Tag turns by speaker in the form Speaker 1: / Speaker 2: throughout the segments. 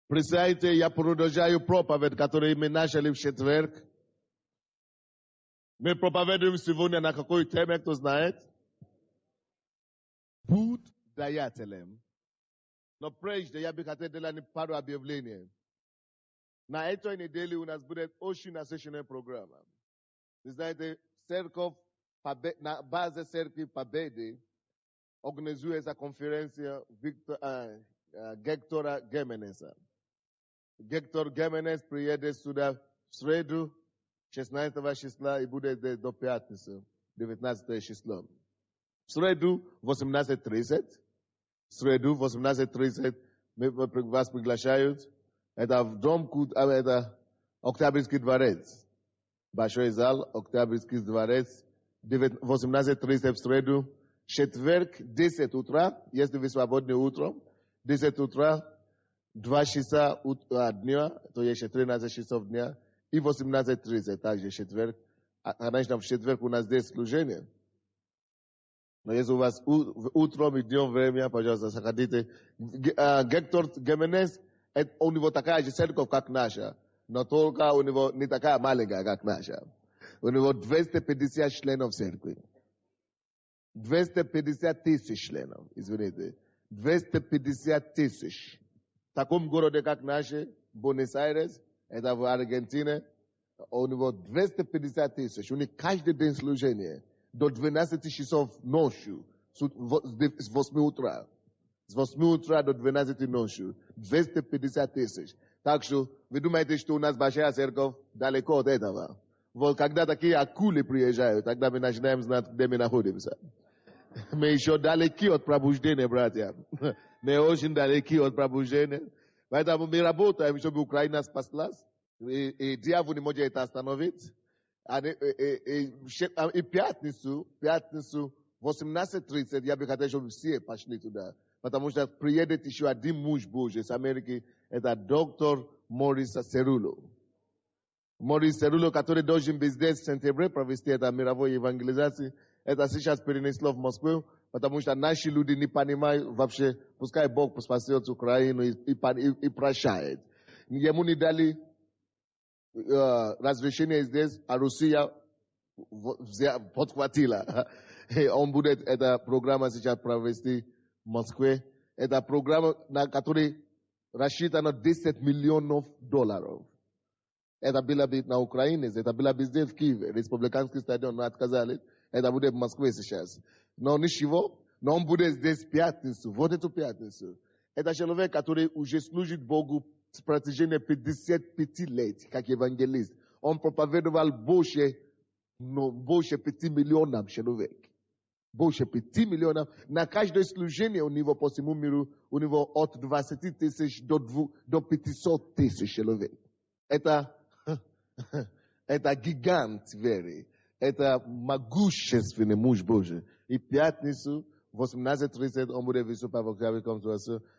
Speaker 1: Присяйте, я продолжаю проповедь, которую мы начали в четверг. Мы проповедуем сегодня на какой теме, кто знает? Будь даятелем. Но прежде я бы хотел делать пару объявлений. На этой неделе у нас будет очень насыщенная программа. Вы знаете, церковь, на базе церкви Победы организуется конференция Гектора Геменеса. Гектор Геменес приедет сюда в среду, 16 числа, и будет до пятницы, 19 числа. В среду, 18:30. В среду, 18:30, вас приглашают. Это в дом, это Октябрьский дворец. Большой зал, Октябрьский дворец, 18:30 в среду. Четверг, 10 утра, если вы свободны утром, 10 утра, 2 часа дня, то есть 13 часов дня, и 18:30 также четверг. Конечно, в четверг у нас здесь служение. Но если у вас утром и днем время, пожалуйста, заходите. Гектор Геменес, у него такая же церковь, как наша, но только у него не такая маленькая, как наша. У него 250 членов церкви. 250 тысяч членов, извините. 250 тысяч. В таком городе, как наши, Буэнос-Айрес, это в Аргентине, у него 250 тысяч. У них каждый день служение до 12 часов ночью, с 8 утра. С 8 утра до 12 ночью. 250 тысяч. Так что вы думаете, что у нас большая церковь далеко от этого. Вот когда такие акулы приезжают, тогда мы начинаем знать, где мы находимся. Мы еще далеки от пробуждения, братья. Мы очень далеки от пробуждения. Поэтому мы работаем, чтобы Украина спаслась. И дьявол не может это остановить. И пятницу, 18:30, я бы хотел, чтобы все пошли туда. Потому что приедет еще один муж Божий с Америки. Это доктор Морис Церуло. Морис Церуло, который должен быть здесь в сентябре провести это мировой евангелизации. Это сейчас перенесло в Москву, потому что наши люди не понимают вообще, пускай Бог спасет Украину и прощает. Ему не дали разрешение здесь, а Россия подхватила. И он будет эту программу сейчас провести в Москве. Это программа, на которой рассчитано $10 миллионов. Это было бы на Украине, это было бы здесь в Киеве, республиканский стадион, но отказали. Это будет в Москве сейчас. Но ничего, но он будет здесь в пятницу, вот эту пятницу. Это человек, который уже служит Богу в протяжении 55 лет, как евангелист. Он проповедовал больше 5 миллионов человек. Больше 5 миллионов. На каждое служение у него по всему миру, у него от 20 тысяч до 500 тысяч человек. Это гигант веры. Это могущественный муж Божий. И пятницу, 18:30, он будет выступать в Октябрьском.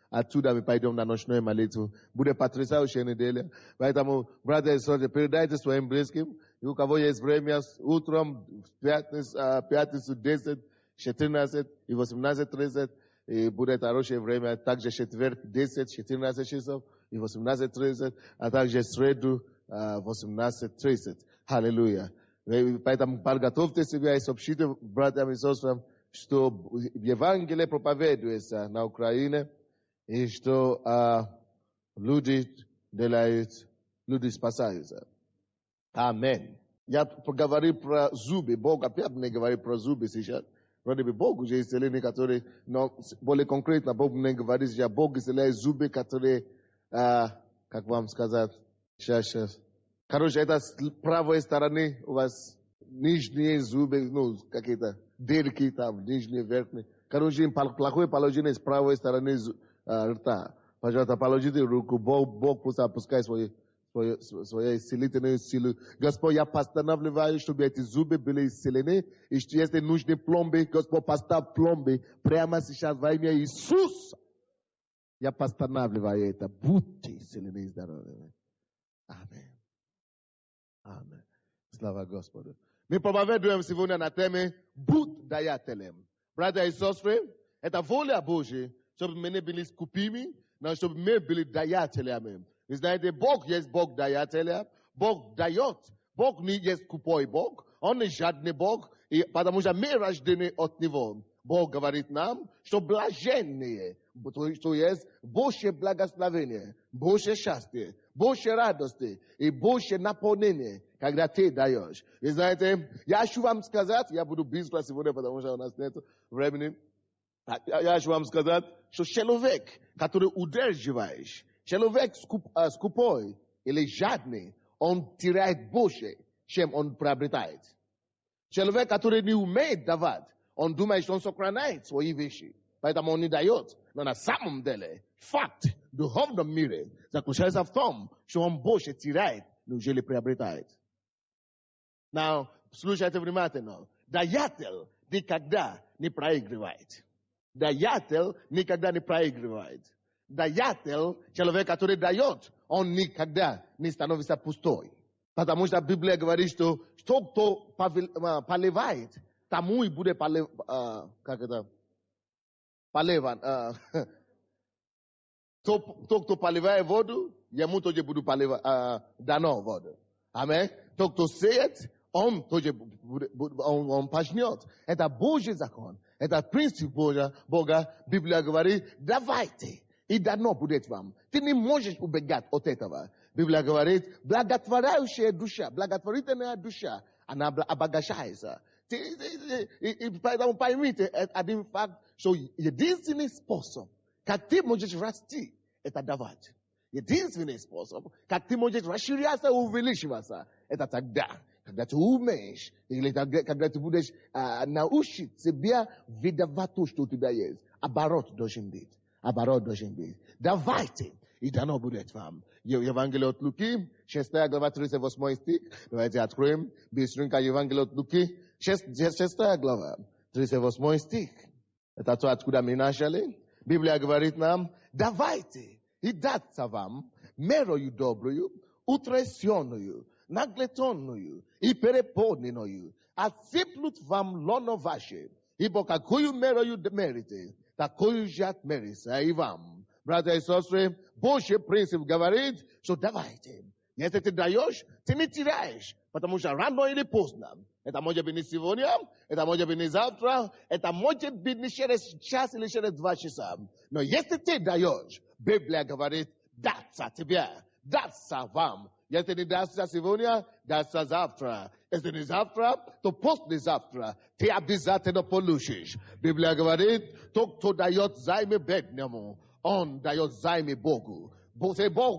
Speaker 1: Оттуда мы пойдем на ночную молитву. Будет потрясающая неделя. Поэтому, братья и сестры, передайте своим близким. И у кого есть время, утром, пятницу 10, 14 и 18:30. И будет хорошее время. Также четверг 10, 14 часов и 18:30. А также среду 18:30. Аллилуйя. Поэтому подготовьте себя и сообщите братьям и сестрам, что Евангелие проповедуется на Украине, и что люди делают, люди спасаются. Аминь. Я поговорю про зубы. Бог опять мне говорит про зубы сейчас. Вроде бы Бог уже исцеление, которые, но более конкретно Бог мне говорит, что Бог исцеляет зубы, которые, как вам сказать, сейчас. Короче, это с правой стороны у вас нижние зубы, какие-то дырки там, нижние, верхние. Короче, плохое положение с правой стороны рта. Пожалуйста, положите руку, Бог пусть опускает свою исцелительную силу. Господь, я постановляю, чтобы эти зубы были исцелены. И если нужны пломбы, Господь, поставь пломбы прямо сейчас во имя Иисуса. Я постановляю это. Будьте исцелены и здоровы. Аминь. Аминь. Слава Господу. Мы проповедуем сегодня на теме «Будь даятелем». Братья и сестры, это воля Божья, чтобы мы не были скупыми, на чтобы мы были даятелями. Вы знаете, Бог есть Бог даятеля, Бог дает. Бог не есть купой Бог, Он не жадный Бог, и потому что мы рождены от Него. Бог говорит нам, что блаженные, то есть больше благословения, больше счастья, больше радости и больше наполнения, когда ты даешь. И знаете, я хочу вам сказать, я буду быстро сегодня, потому что у нас нет времени. Я хочу вам сказать, что человек, который удерживаешь, человек скупой или жадный, он теряет больше, чем он приобретает. Человек, который не умеет давать, он думает, что он сохраняет свои вещи. Поэтому он не дает. Но на самом деле, факт, в духовном мире, заключается в том, что он больше теряет, нежели приобретает. Now, слушайте внимательно. Даятель никогда не проигрывает. Даятель никогда не проигрывает. Даятель, человек, который дает, он никогда не становится пустой. Потому что Библия говорит, что кто поливает, тому и будет поливать. Кто поливает воду, ему тоже будет дано воду. Аминь. Тот, кто сеет, он тоже он пожнет. Это Божий закон. Это принцип Бога. Библия говорит, давайте, и дано будет вам. Ты не можешь убегать от этого. Библия говорит, благотворяющая душа, благотворительная душа, она обогащается. Поэтому поймите один факт, что единственный способ, как ты можешь расти, это давать. Единственный способ, как ты можешь расширяться и увеличиваться, это тогда, когда ты умеешь, или когда ты будешь научить себя выдавать то, что у тебя есть. Оборот должен быть. Оборот должен быть. Давайте, и дано будет вам. Евангелие от Луки, 6 глава, 38 стих. Давайте откроем быстренько Евангелие от Луки, 6 глава, 38 стих. Это то, откуда мы начали. Библия говорит нам, давайте, и даться вам мерою добрую, утрясенную, наглетенную и переполненную, отсыплют вам лоно ваше, ибо какую мерою мерите, такую же отмерится и вам. Братья и сестры, Божий принцип говорит, что давайте. Если ты даешь, ты не теряешь, потому что рано или поздно, это может быть не сегодня, это может быть не завтра, это может быть не через час или через 2 часа. Но если ты даешь, Библия говорит, даться тебе, даться вам. Если не дастся сегодня, дастся завтра. Если не завтра, то послезавтра ты обязательно получишь. Библия говорит, тот, кто дает займы бедному, он дает займы Богу. Бог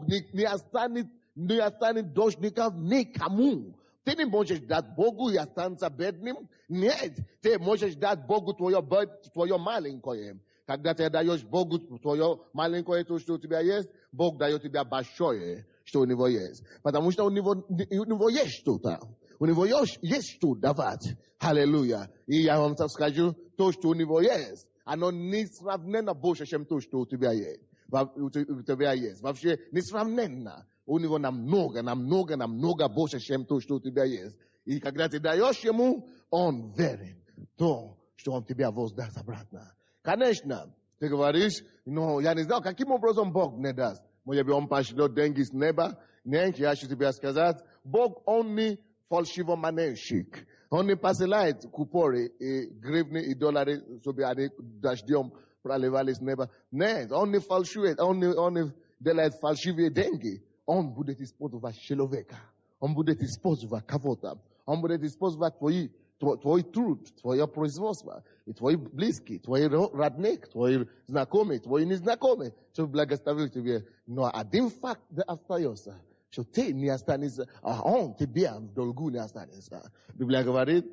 Speaker 1: не останет должников никому. Ты не можешь дать Богу и останься бедным. Нет, ты можешь дать Богу твое маленькое. Когда ты даешь Богу твое маленькое, то, что у тебя есть, Бог дает тебе большое, что у него есть. Потому что у него есть что-то. У него есть что давать. Аллилуйя. И я вам скажу, то, что у него есть, оно несравненно больше, чем то, что у тебя есть. Вообще несравненно. У него намного больше, чем то, что у тебя есть. И когда ты даешь ему, он верен в то, что он тебя воздаст обратно. Конечно, ты говоришь, но я не знаю, каким образом Бог мне даст. Может быть, он пошлет деньги с неба. Нет, я хочу тебе сказать, Бог, он не фальшивомонетчик. Он не посылает купоны и гривны и доллары, чтобы они дождем проливали с неба. Нет, он не фальшивает, он не делает фальшивые деньги. Он будет использовать человека. Он будет использовать кого-то. Он будет использовать твой труд, твое производство, и твои близкие, твои родные, твои знакомые, твои незнакомые, чтобы благословить тебе. Но один факт остается, что ты не останешься, а он тебе в долгу не останется. Библия говорит,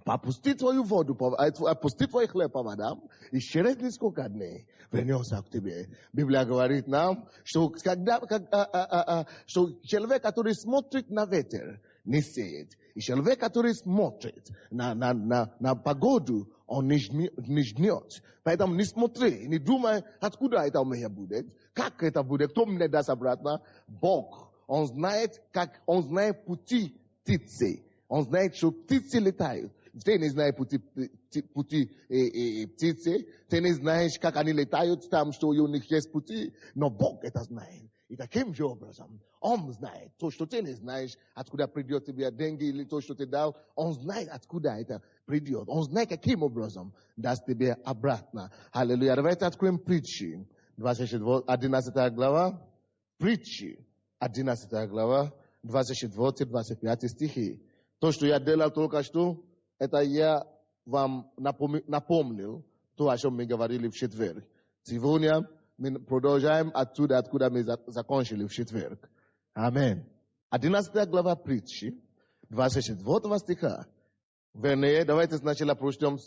Speaker 1: опусти твою воду, опусти твой хлеб по водам, и через несколько дней вернется к тебе. Библия говорит нам, что человек, который смотрит на ветер, не сеет. И человек, который смотрит на погоду, он не жнет. Поэтому не смотри, не думай, откуда это у меня будет, как это будет, кто мне даст обратно. Бог, он знает пути птицы. Он знает, что птицы летают. Ты не знаешь пути птицы, ты не знаешь, как они летают там, что у них есть пути, но Бог это знает. И таким же образом, Он знает то, что ты не знаешь, откуда придет тебе деньги или то, что ты дал, Он знает, откуда это придет. Он знает, каким образом даст тебе обратно. Аллилуйя. Давайте откроем притчи. 11 глава. Притчи. 11 глава. 24-25 стихи. То, что я делал только что, это я вам напомнил то, о чем мы говорили в четверг. Сегодня мы продолжаем оттуда, откуда мы закончили в четверг. Аминь. 11 глава притчи, 24 стиха. Вернее, давайте сначала прочтем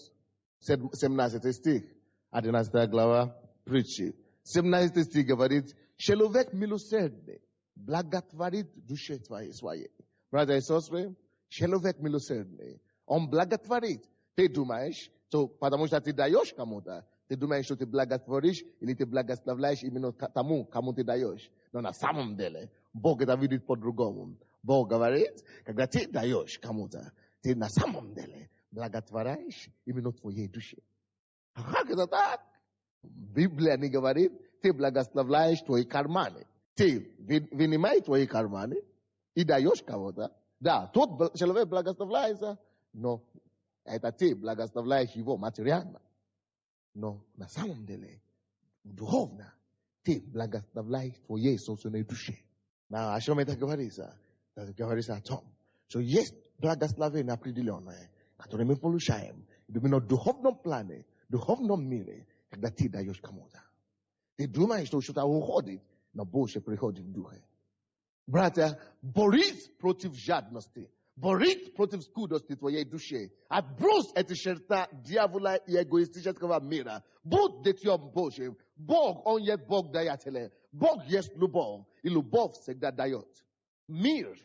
Speaker 1: 17 стих. 11 глава притчи. 17 стих говорит: человек милосердный благотворит душе своей. Братья и сестры, человек милосердный, он благотворит. Ты думаешь, что потому что ты даешь кому-то, ты думаешь, что ты благотворишь или ты благословляешь именно тому, кому ты даешь. Но на самом деле, Бог это видит по-другому. Бог говорит, когда ты даешь кому-то, ты на самом деле благотворяешь именно твоей душе. А как это так? Библия не говорит, ты благословляешь твои карманы. Ты вынимаешь твои карманы и даешь кого-то. Да, тот человек благословляется, но это ты благословляешь его материально. Но на самом деле, духовно, ты благословляешь твоей собственной душе. О чем это говорится? Это говорится о том, что есть благословение определенное, которое мы получаем именно в духовном плане, в духовном мире, когда ты даешь кому-то. Ты думаешь, что что-то уходит, но больше приходит в духе. Братья, борись против жадности. Борись против скудости твоей души. Отбрось эти черты дьявола и эгоистического мира. Будь детем Божьим. Бог, Он есть Бог даятель. Бог есть любовь. И любовь всегда дает. Мир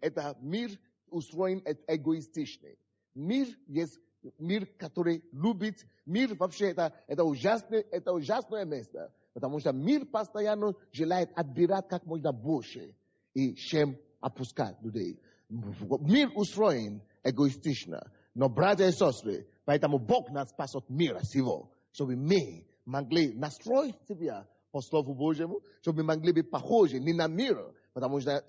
Speaker 1: это мир устроен эгоистичный. Мир есть мир, который любит. Мир вообще это ужасное место. Потому что мир постоянно желает отбирать как можно больше. И чем опускать людей. Мир устроен эгоистично. Но, братья и сестры, поэтому Бог нас спас от мира сего, чтобы мы могли настроить себя по Слову Божьему, чтобы мы могли быть похожи не на мир, потому что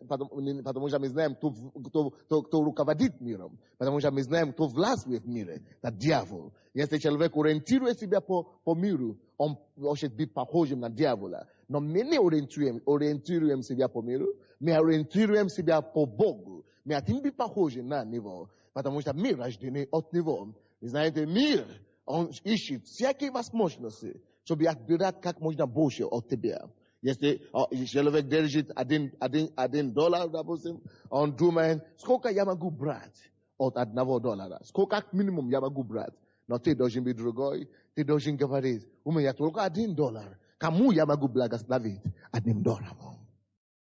Speaker 1: мы знаем, кто руководит миром, потому что мы знаем, кто властвует в мире, это дьявол. Если человек ориентирует себя по миру, он может быть похожим на дьявола. Но мы не ориентируем себя по миру, мы ориентируем себя по Богу. Мы хотим быть похожи на Него, потому что мы рождены от Него. Вы знаете, мир, он ищет всякие возможности, чтобы отбирать как можно больше от тебя. Если человек держит $1, допустим, он думает, сколько я могу брать от $1? Сколько минимум я могу брать? Но ты должен быть другой, ты должен говорить, у меня только $1. Кому я могу благословить $1?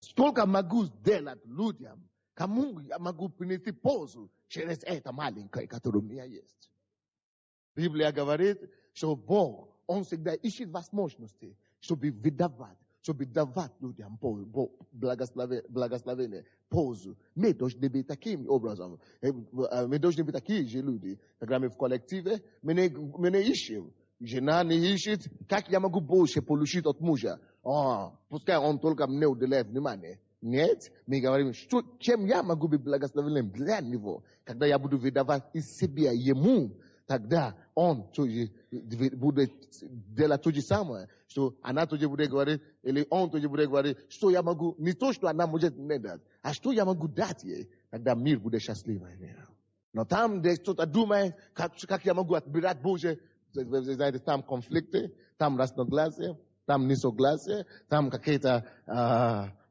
Speaker 1: Сколько могу сделать людям? Кому я могу принести пользу через это маленькое, которое у меня есть? Библия говорит, что Бог, Он всегда ищет возможности, чтобы давать людям благословение, пользу. Мы должны быть таким образом. Мы должны быть такие же люди. Когда мы в коллективе, мы не ищем. Жена не ищет, как я могу больше получить от мужа. Пускай он только мне уделяет внимание. Нет, мы говорим, чем я могу быть благословенным для него. Когда я буду выдавать из себя ему, тогда он тоже будет делать то же самое, что она тоже будет говорить, или он тоже будет говорить, что я могу, не то, что она может не дать, а что я могу дать ей, тогда мир будет счастливый. Но там, где кто-то думает, как я могу отбирать Божье, знаете, там конфликты, там разногласия, там несогласия, там какие-то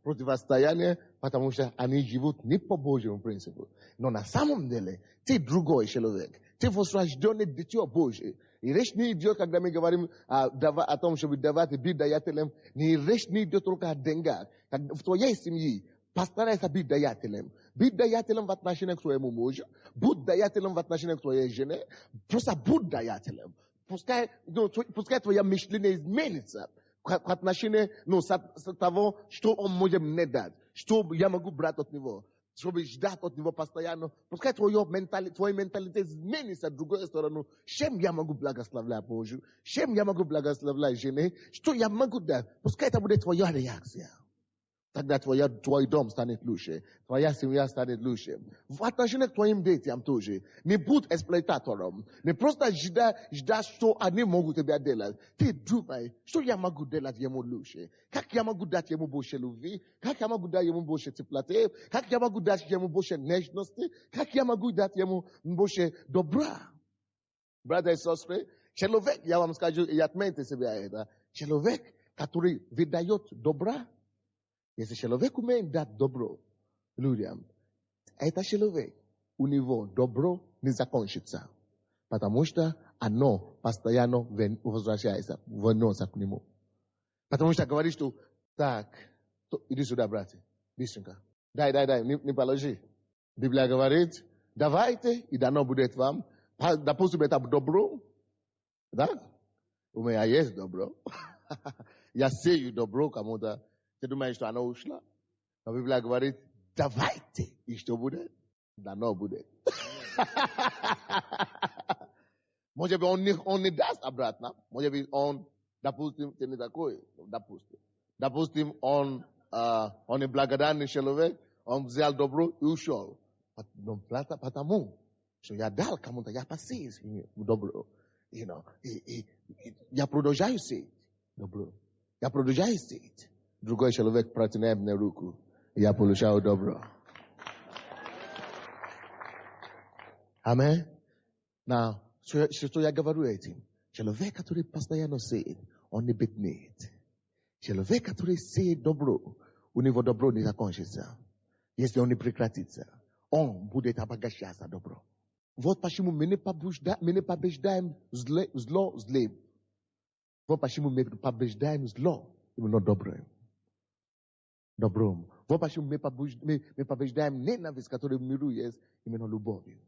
Speaker 1: противостояния, потому что они живут не по Божьему принципу. Но на самом деле, ты другой человек. Ты возрожденный дитё Божие. И речь не идет, когда мы говорим о том, чтобы давать быть даятелем, речь не идет только о деньгах. В твоей семье постарайся быть даятелем. Быть даятелем в отношении к твоему мужу, будь даятелем в отношении к твоей жене, просто будь даятелем. Пускай твое мышление изменится в отношении того, что он может мне дать, что я могу брать от него. чтобы ждать от него постоянно. Пускай твоя менталитет изменится в другую сторону. Чем я могу благословлять Божию? Чем я могу благословлять жены? Что я могу дать? Пускай это будет твоя реакция. Тогда твой дом станет лучше. Твоя семья станет лучше. В отношении к твоим детям тоже. Не будь эксплуататором. Не просто ждать, что они могут тебе делать. Ты думай, что я могу делать ему лучше. Как я могу дать ему больше любви. Как я могу дать ему больше теплоты. Как я могу дать ему больше нежности. Как я могу дать ему больше добра. Братья и сестры, человек, я вам скажу, и отметьте себе это. Человек, который выдает добра, если человек умеет дать добро людям, это человек, у него добро не закончится. Потому что оно постоянно возвращается, вернется к нему. Потому что говорит, что так, иди сюда, братья, иди сюда. Дай, не положи. Библия говорит, давайте, и дано будет вам. Допустим, это добро. Да? У меня есть добро. Я сею добро кому-то. Ты думаешь, что оно ушло? Но Библия говорит, давайте, и что будет? Дано будет. Может быть, он не даст обратно. Может быть, он, допустим, ты не такой, допустим, он не благодарный человек, он взял добро и ушел. Но потому, что я дал кому-то, я посеял добро. Я продолжаю сеять добро. Я продолжаю сеять. Другой человек протянет мне руку, и я получаю добро. Аминь. Что я говорю этим? Человек, который постоянно сеет, он не беднеет. Человек, который сеет добро, у него добро не закончится. Если он не прекратится, он будет обогащаться добро. Вот почему мы не побеждаем зло злым. Вот почему мы побеждаем зло именно добрым. Вот почему мы побеждаем ненависть, которая в миру есть, именно любовью.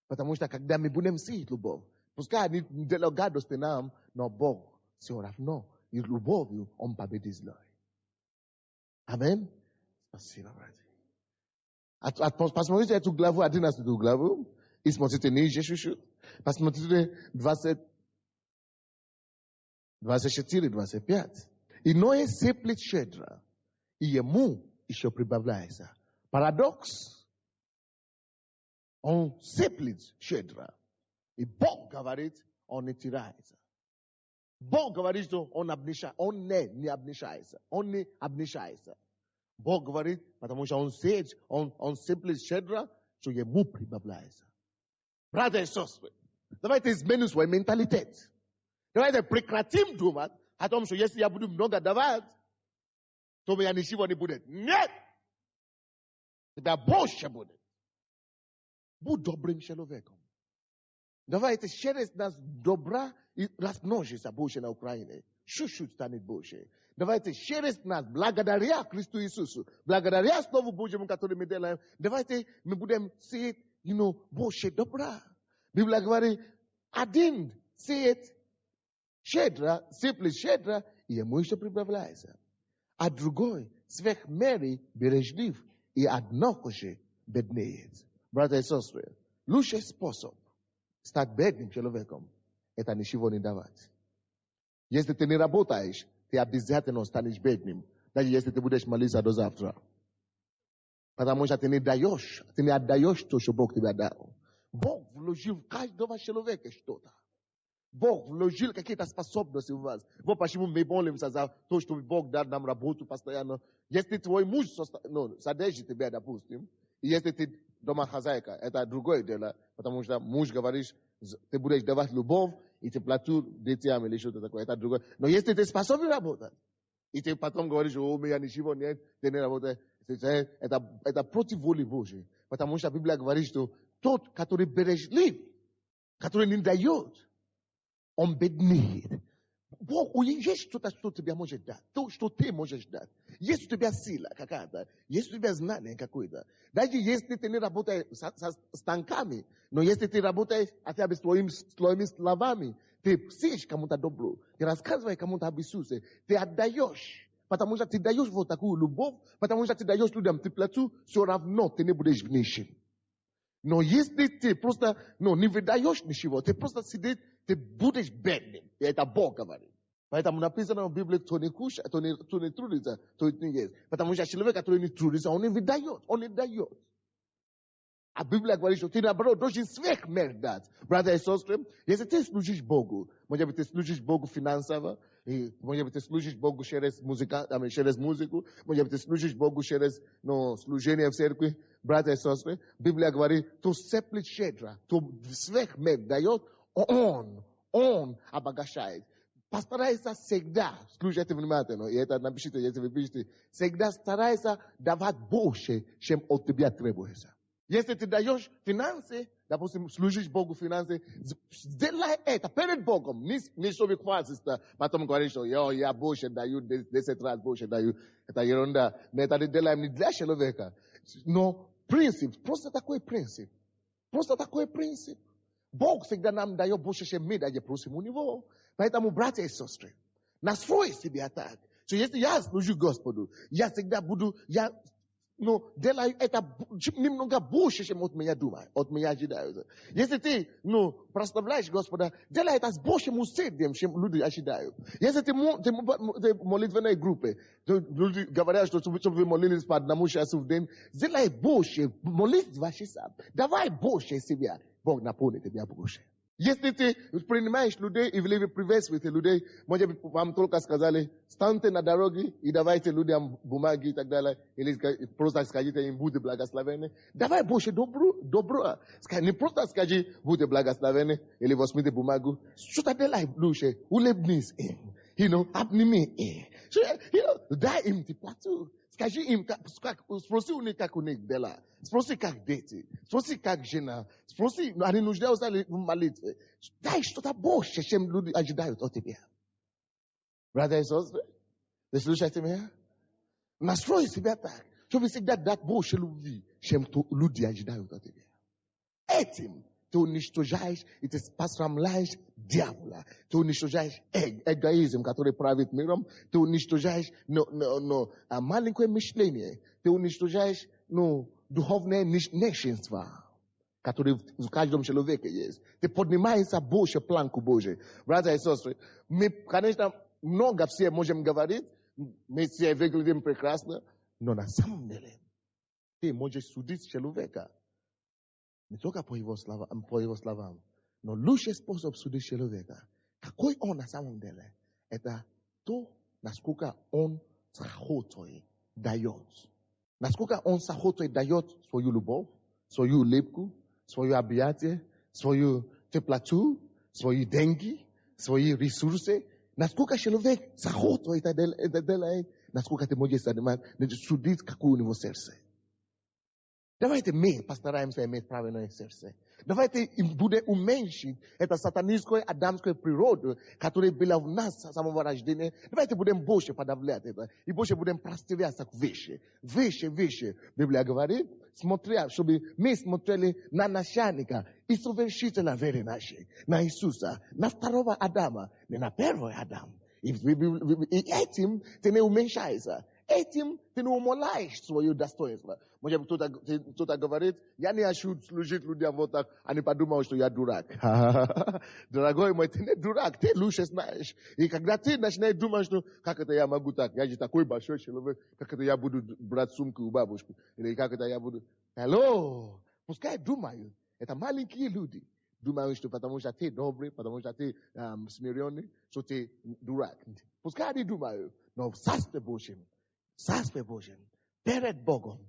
Speaker 1: Потому что когда мы будем сеять любовь, пускай они делают гадости нам, но Бог все равно и любовью он победит зло. Аминь. Спасибо, братья. Посмотрите эту главу, 11 главу, и смотрите ниже чуть-чуть. Посмотрите 24-25. Иное сыплет щедро, и ему еще прибавляется. Парадокс. Он сыплет щедро. И Бог говорит, он не теряется. Бог говорит, что он не обнищается. Бог говорит, потому что он сеет, он сыплет щедро, что ему прибавляется. Братья и сестры, давайте изменим свой менталитет. Давайте прекратим думать о том, что если я буду много давать, то у меня ничего не будет. Нет! Тебя больше будет. Будь добрым человеком. Давайте через нас добра и размножится больше на Украине. Чуть-чуть станет больше. Давайте через нас, благодаря Христу Иисусу, благодаря Слову Божьему, которое мы делаем, давайте мы будем сеять, больше добра. Библия говорит, один сеет щедро, сыплет щедро, и ему еще прибавляется. А другой, сверх меры, бережлив, и однако же беднеет. Братья и сестры, лучший способ стать бедным человеком – это ничего не давать. Если ты не работаешь, ты обязательно станешь бедным, даже если ты будешь молиться до завтра. Потому что ты не отдаешь то, что Бог тебе дал. Бог вложил в каждого человека что-то. Бог вложил какие-то способности в вас. Вот почему мы молимся за то, что Бог дал нам работу постоянно. Если твой муж содержит тебя, допустим, и если ты домохозяйка, это другое дело, потому что муж говорит, ты будешь давать любовь, и теплоту детям или что-то такое, это другое. Но если ты способен работать, и ты потом говоришь, у меня ничего нет, ты не работаешь, это против воли Божьей. Потому что Библия говорит, что тот, который бережлив, который не дает, он беднеет. Бог, есть что-то, что тебе может дать. То, что ты можешь дать. Есть у тебя сила какая-то. Есть у тебя знание какое-то. Даже если ты не работаешь с станками, но если ты работаешь хотя бы своими словами, ты сеешь кому-то добро, ты рассказываешь кому-то об Иисусе, ты отдаешь потому что ты даешь вот такую любовь, потому что ты даешь людям теплоту, все равно ты не будешь нищим. Но если ты просто, не выдаешь ничего, ты просто сидишь, ты будешь бедным. И это Бог говорит. Поэтому написано в Библии, кто не кушает, кто не трудится, то не ест. Потому что человек, который не трудится, он не выдает, он не дает. А Библия говорит, что ты наоборот должен сверхмердать. Братья и сестры, если ты служишь Богу, может быть, ты служишь Богу финансово, и, может быть, ты служишь Богу через музыку, может быть, ты служишь Богу через служение в церкви, братья и сестры, Библия говорит, кто сеплет щедро, кто сверхмер дает, он обогащает. Постарайся всегда, слушайте внимательно, и это напишите, если вы пишете, всегда старайся давать больше, чем от тебя требуется. Если ты даешь финансы, допустим, служишь Богу финансы, сделай это перед Богом. Не чтобы хвастаться, потом говоришь, что я больше даю, 10 раз больше даю. Это ерунда. Но это не делаем не для человека. Но принцип, просто такой принцип. Просто такой принцип. Бог всегда нам дает больше, чем мы даем, просим у Него. Поэтому, братья и сестры, настрой себя так, что если я служу Господу, я всегда буду, делай это немного больше, чем от меня думают, от меня ожидают. Если ты, прославляешь Господа, делай это с большим усердием, чем люди ожидают. Если ты в молитвенной группе, люди говорят, что вы молились по одному часу в день, сделай больше, молись 2 часа. Давай больше себя, Бог наполнит тебя больше. Если ты принимаешь людей и приветствуете людей, может быть, вам только сказали, станьте на дороге и давайте людям бумаги и так далее, или просто скажите им, будьте благословенны. Давай больше добро. Не просто скажи, будьте благословенны, или возьмите бумагу. Что-то делай лучше, улыбнись им, обними им. Дай им теплоту. Скажи им, спроси у них, как у них дела. Спроси, как дети. Спроси, как жена. Спроси, они нуждаются в молитве. Дай что-то больше, чем люди ожидают от тебя. Братья и сестры, вы слушаете меня? Настрой себя так, чтобы всегда дать больше любви, чем люди ожидают от тебя. Этим ты уничтожаешь и ты посрамляешь дьявола. Ты уничтожаешь эгоизм, который правит миром. Ты уничтожаешь маленькое мышление. Ты уничтожаешь духовное нищенство, которое в каждом человеке есть. Ты поднимаешься больше планку Божию. Братья и сестры, мы, конечно, много все можем говорить, мы все выглядим прекрасно, но на самом деле ты можешь судить человека. Не только по его словам, но лучший способ судить человека, какой он на самом деле, это то, насколько он с охотой дает. Насколько он с охотой дает свою любовь, свою улыбку, свое объятие, свою теплоту, свои деньги, свои ресурсы. Насколько человек с охотой это делает, насколько ты можешь судить, какое у него сердце. Давайте мы постараемся иметь правильное сердце. Давайте будем уменьшить эту сатанинскую адамскую природу, которая была в нас с самого рождения. Давайте будем больше подавлять это. И больше будем простираться выше. Выше. Библия говорит, чтобы мы смотрели на начальника и совершителя веры нашей, на Иисуса, на второго Адама, не на первого Адама. И этим ты не уменьшаешься. Этим ты не умоляешь свое достоинство. Может быть, кто-то говорит, я не хочу служить людям вот так, они подумают, что я дурак. Дорогой мой, ты не дурак, ты лучше знаешь. И когда ты начинаешь думать, что как это я могу так, я же такой большой человек, как это я буду брать сумку у бабушки, или как это я буду... Hello! Пускай думают, это маленькие люди. Думают, что потому что ты добрый, потому что ты смиренный, что ты дурак. Пускай они думают, но в Царстве Божьем, перед Богом,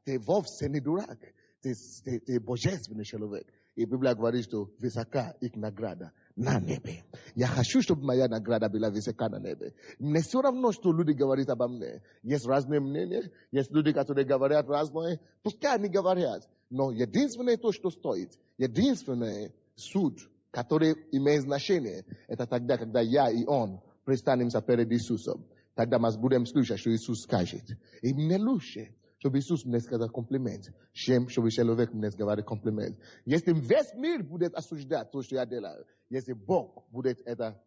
Speaker 1: ты вовсе не дурак, ты божественный человек. И Библия говорит, что высока их награда на небе. Я хочу, чтобы моя награда была высока на небе. Не все равно, что люди говорят обо мне. Есть разные мнения, есть люди, которые говорят разное. Пускай они говорят. Но единственное то, что стоит, единственный суд, который имеет значение, это тогда, когда я и он предстанемся перед Иисусом. Тогда мы будем слушать, что Иисус скажет. И мне лучше, чтобы Иисус мне сказал комплимент, чем чтобы человек мне говорит комплимент. Если весь мир будет осуждать то, что я делаю, если Бог будет это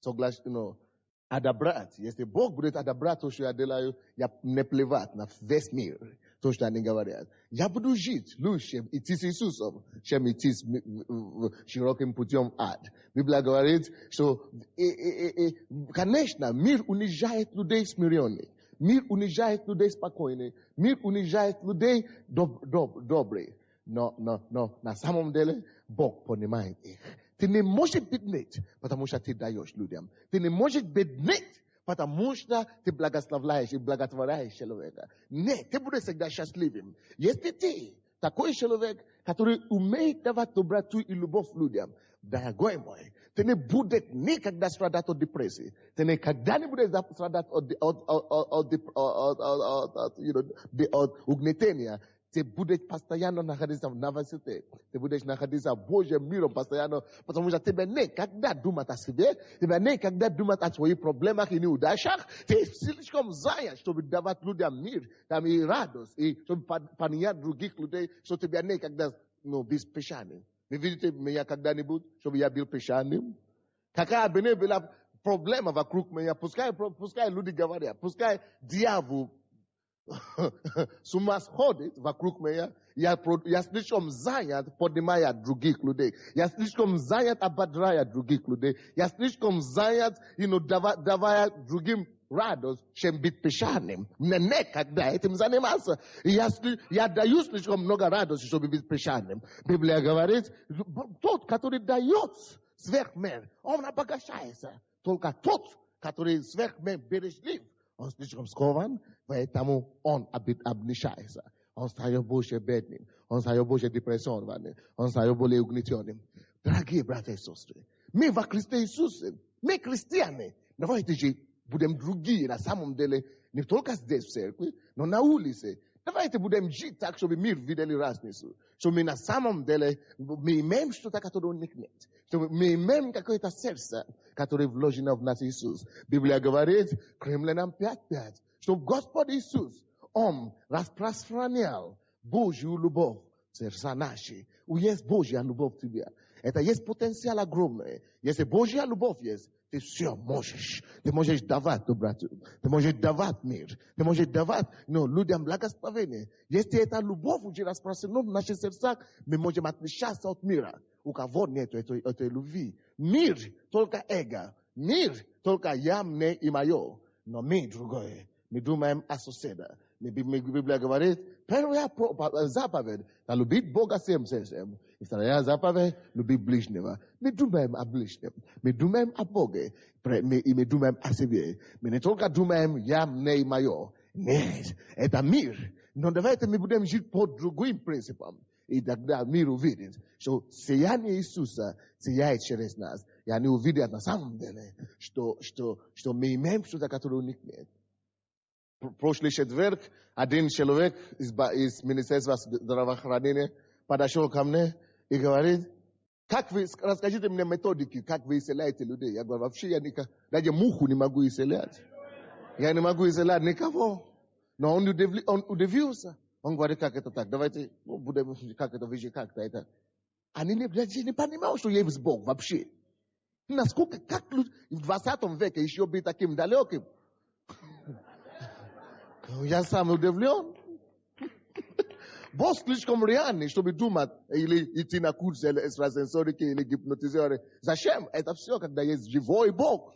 Speaker 1: согласен, Adabrat, este Bog bude adabrat to što ja delaju, ja ne plevat na ves mir, to što ja ne govoriat. Ja budu žit, lušem, i tis Isusom, šem i tis širokim putem ad. Biblia govorit, što kanešna, mir unižajet людей smirjoni, mir unižajet людей spokojni, mir unižajet людей dobri. No, на самом деле Бог понимает их. Ты не можешь беднеть, потому что ты даешь людям. Ты не можешь беднеть, потому что ты благословляешь и благотворяешь человека. Нет, ты будешь всегда счастливым. Если ты такой человек, который умеет давать доброту и любовь людям, дорогой мой, ты не будешь никогда страдать от депрессии. Ты никогда не будешь страдать от угнетения. Ты будешь постоянно находиться в новости. Ты будешь находиться в Божьем мире постоянно, потому что тебе никогда думать о себе, тебе никогда думать о своих проблемах и неудачах. Ты слишком занят, чтобы давать людям мир, там и радость, и чтобы понять других людей, что тебе никогда быть печальным. Вы видите меня когда-нибудь, чтобы я был печальным? Какая бы ни была проблема вокруг меня, пускай люди говорят, пускай дьявол с ума сходит вокруг меня, я слишком занят, поднимая других людей. Я слишком занят, ободряя других людей. Я слишком занят, давая другим радость, чем быть печальным. Мне некогда этим заниматься. Я даю слишком много радости, чтобы быть печальным. Библия говорит, тот, который дает сверхмер, он обогащается. Только тот, который сверхмер бережлив, он слишком скован, поэтому он обнищается. Он стает больше бедным, он стает больше депрессионным, он стает более угнетенным. Дорогие братья и сестры, мы во Христе Иисусе, мы христиане. Давайте же будем другие на самом деле, не только здесь в церкви, но на улице. Давайте будем жить так, чтобы мир видели разницу. Что мы на самом деле, мы имеем что-то, которого у них нет. Что мы имеем какое-то сердце, которое вложено в нас Иисус. Библия говорит, Римлянам 5:5, что Господь Иисус, Он распространял Божью любовь в сердца наши. Есть Божья любовь в тебе. Это есть потенциал огромный. Если Божья любовь есть, ты все можешь. Ты можешь давать доброту. Ты можешь давать мир. Ты можешь давать людям благословение. Если эта любовь уже распространена в наших сердцах, мы можем отличаться от мира. У кого нет этой любви? Мир только эго. Мир только я, мне и мое. Но мы другое. Мы думаем о соседа. Библия говорит, первая заповедь, любить Бога всем сердцем. И вторая заповедь, любить ближнего. Мы думаем о ближнем. Мы думаем о Боге. И мы думаем о себе. Мы не только думаем я, мне и мое. Нет, это мир. Но давайте мы будем жить по другим принципам. И тогда мир увидит, что сияние Иисуса сияет через нас. И они увидят на самом деле, что мы имеем что-то, которое у них нет. Прошлый четверг один человек из Министерства здравоохранения подошел ко мне и говорит, расскажите мне методики, как вы исцеляете людей. Я говорю, вообще я даже муху не могу исцелять. Я не могу исцелять никого. Но он удивился. Он говорит, как это так? Давайте будем, как это, как-то это. Они не понимают, что есть Бог вообще. Насколько, как в 20 веке еще быть таким далеким? Я сам удивлен. Бог слишком реальный, чтобы думать или идти на курсы экстрасенсорики или гипнотизеры. Зачем? Это все, когда есть живой Бог.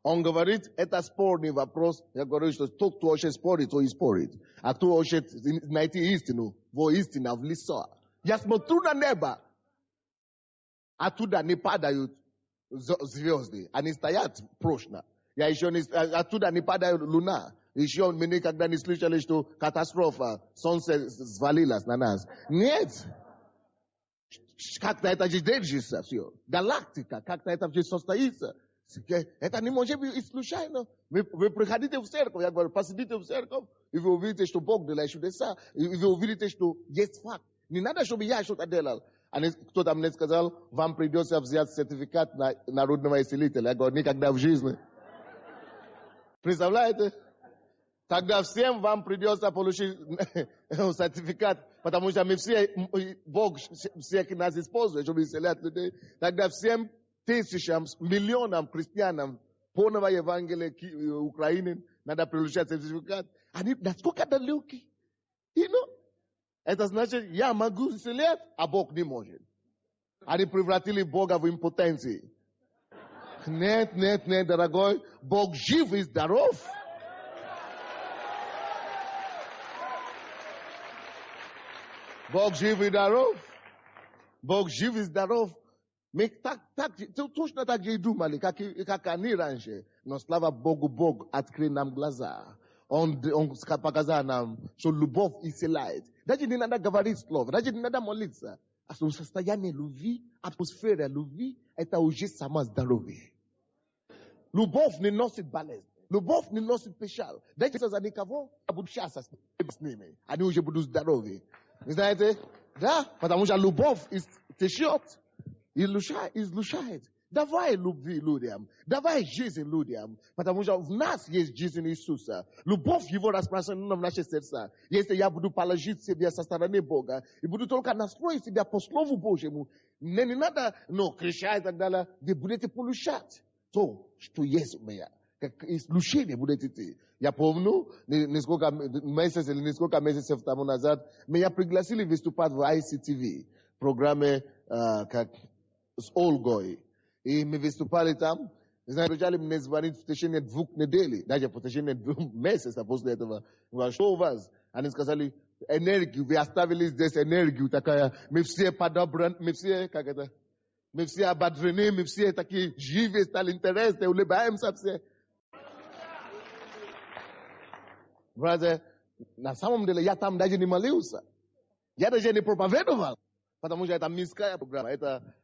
Speaker 1: Он говорит, это спорный вопрос. Я говорю, что тот, кто хочет спорить, то и спорит. А кто хочет найти истину, во истина в лицо. Я смотрю на небо. Оттуда не падают звезды. Они стоят прочно. Я еще оттуда не падает луна. Еще мы никогда не слышали, что катастрофа, солнце свалилось на нас. Нет. Как-то это же держится все. Галактика, как-то это все состоится. Это не может быть случайно. Вы приходите в церковь, я говорю, посидите в церковь, и вы увидите, что Бог делает чудеса, и вы увидите, что есть факт. Не надо, чтобы я что-то делал. Кто-то мне сказал, вам придется взять сертификат на народного исцелителя. Я говорю, никогда в жизни. Представляете? Тогда всем вам придется получить сертификат, потому что мы все, Бог всех нас использует, чтобы исцелять людей. Тогда всем тысячам, миллионам христианам полного Евангелия Украины надо получать сертификат. Они насколько далеки. Это значит, я могу исцелять, а Бог не может. Они превратили Бога в импотенции. Нет, дорогой, Бог жив и здоров. Бог жив и здоров. Бог жив и здоров. Мы точно так же и думали, как они раньше. Но слава Богу, Бог открыл нам глаза. Он показал нам, что любовь исцеляет. Даже не надо говорить слово, даже не надо молиться. А состояние любви, атмосфера любви, это уже само здоровье. Любовь не носит болезнь. Любовь не носит печаль. Даже за никого, я буду счастлив с ними. Они уже будут здоровы. Вы знаете? Да, потому что любовь течет, излучает. Давай любви людям, давай жизнь людям, потому что в нас есть жизнь Иисуса. Любовь Его распространена в наши сердца. Если я буду положить себя со стороны Бога и буду только настроить себя по Слову Божьему, мне не надо, кричать и так далее, вы будете получать то, что есть у меня. Как исключение будете идти. Я помню, несколько месяцев тому назад, меня пригласили выступать в ICTV, программе как с Ольгой. И мы выступали там. Знаете, начали мне звонить в течение 2 недель, даже в течение 2 месяцев после этого. Что у вас? Они сказали, энергию, вы оставили здесь энергию такая. Мы все подобраны, мы все, как это? Мы все ободрены, мы все такие живые, стали интересны, улыбаемся все. Братья, на самом деле я там даже не молился. Я даже не проповедовал. Потому что это мирская программа. Это,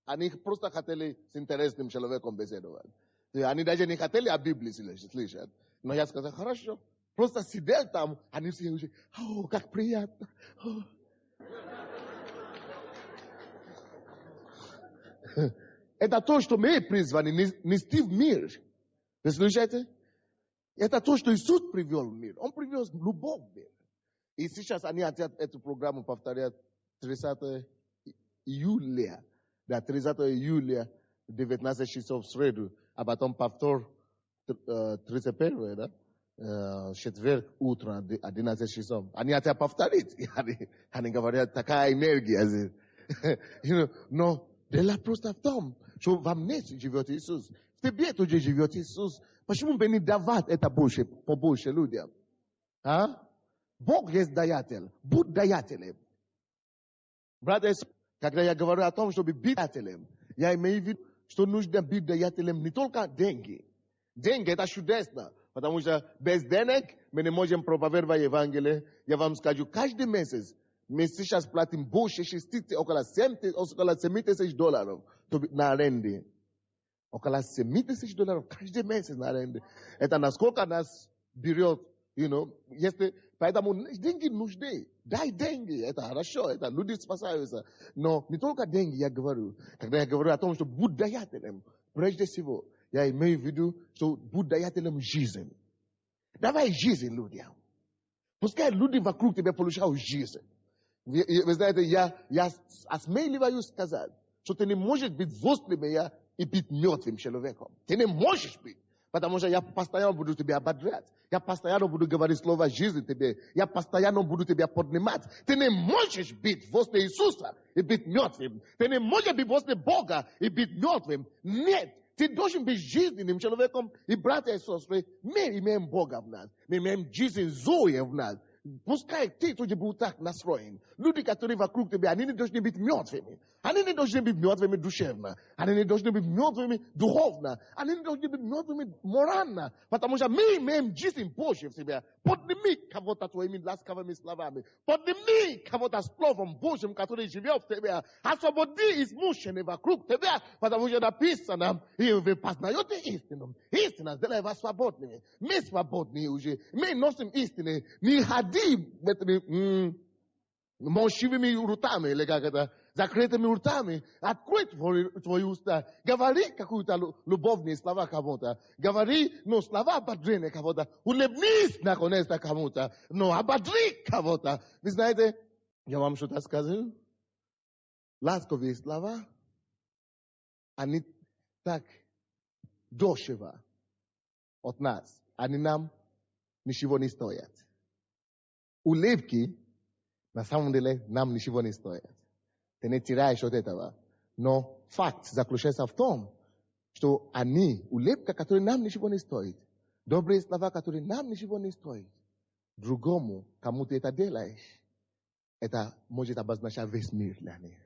Speaker 1: они просто хотели с интересным человеком беседовать. Они даже не хотели о Библии слышать. Но я сказал, хорошо. Просто сидел там, они все уже, как приятно. Это то, что мы призваны нести в мир. Вы слышите? Это то, что Иисус привел в мир. Он привез любовь в мир. И сейчас они хотят эту программу повторять 30 июля. Да, 30 июля, 19 часов в среду. А потом повтор 31, да? Четверг утро, 11 часов. Они хотят повторить. Они говорят, такая энергия. Но дело просто в том, что во мне живет Иисус. В тебе тоже живет Иисус. Почему бы не давать это побольше людям? А? Бог есть даятель. Будь даятелем. Братья, когда я говорю о том, чтобы быть даятелем, я имею в виду, что нужно быть даятелем не только деньги. Деньги это чудесно, потому что без денег мы не можем проповедовать Евангелие. Я вам скажу, каждый месяц мы сейчас платим больше, около $70,000 на аренду. Около $70,000 каждый месяц на аренду. Это насколько нас берет, если, поэтому деньги нужны. Дай деньги, это хорошо, это люди спасаются. Но не только деньги я говорю. Когда я говорю о том, что будь даятелем, прежде всего, я имею в виду, что будь даятелем жизни. Давай жизнь людям. Пускай люди вокруг тебя получают жизнь. Вы знаете, я осмеливаюсь сказать, что ты не можешь быть возле меня и быть мертвым человеком. Ты не можешь быть. Потому что я постоянно буду тебя ободрять. Я постоянно буду говорить слово жизни тебе. Я постоянно буду тебя поднимать. Ты не можешь быть возле Иисуса и быть мертвым. Ты не можешь быть возле Бога и быть мертвым. Нет. Ты должен быть жизненным человеком. И братья и сестры, мы имеем Бога в нас. Мы имеем жизнь Зоя в нас. Пускай ты тоже будешь так настроен. Люди, которые вокруг тебя, они не должны быть мертвыми. Они не должны быть мертвыми душевно. Они не должны быть мертвыми духовно. Они не должны быть мертвыми морально. Потому что мы имеем жизнь Божью в себе. Подними кого-то твоими ласковыми словами. Подними кого-то словом Божьим, который живет в тебе. Освободи измученных вокруг тебя. Потому что написано, и вы познаете истину. Истина сделает вас свободными. Мы свободны уже. Мы носим истины. Не ходи этими молчаливыми ртами, или как это, закрытыми ртами, открой твои уста, говори какую-то любовные слова кому-то, говори, слова ободрения кого-то, улыбнись наконец-то кому-то, ободри кого-то. Вы знаете, я вам что-то скажу? Ласковые слова, они так дешево от нас, они нам ничего не стоят. Улыбки, на самом деле, нам ничего не стоят. Ты не теряешь от этого. Но факт заключается в том, что они, улыбка, которая нам ничего не стоит, добрые слова, которые нам ничего не стоят, другому, кому ты это делаешь, это может обозначать весь мир для них.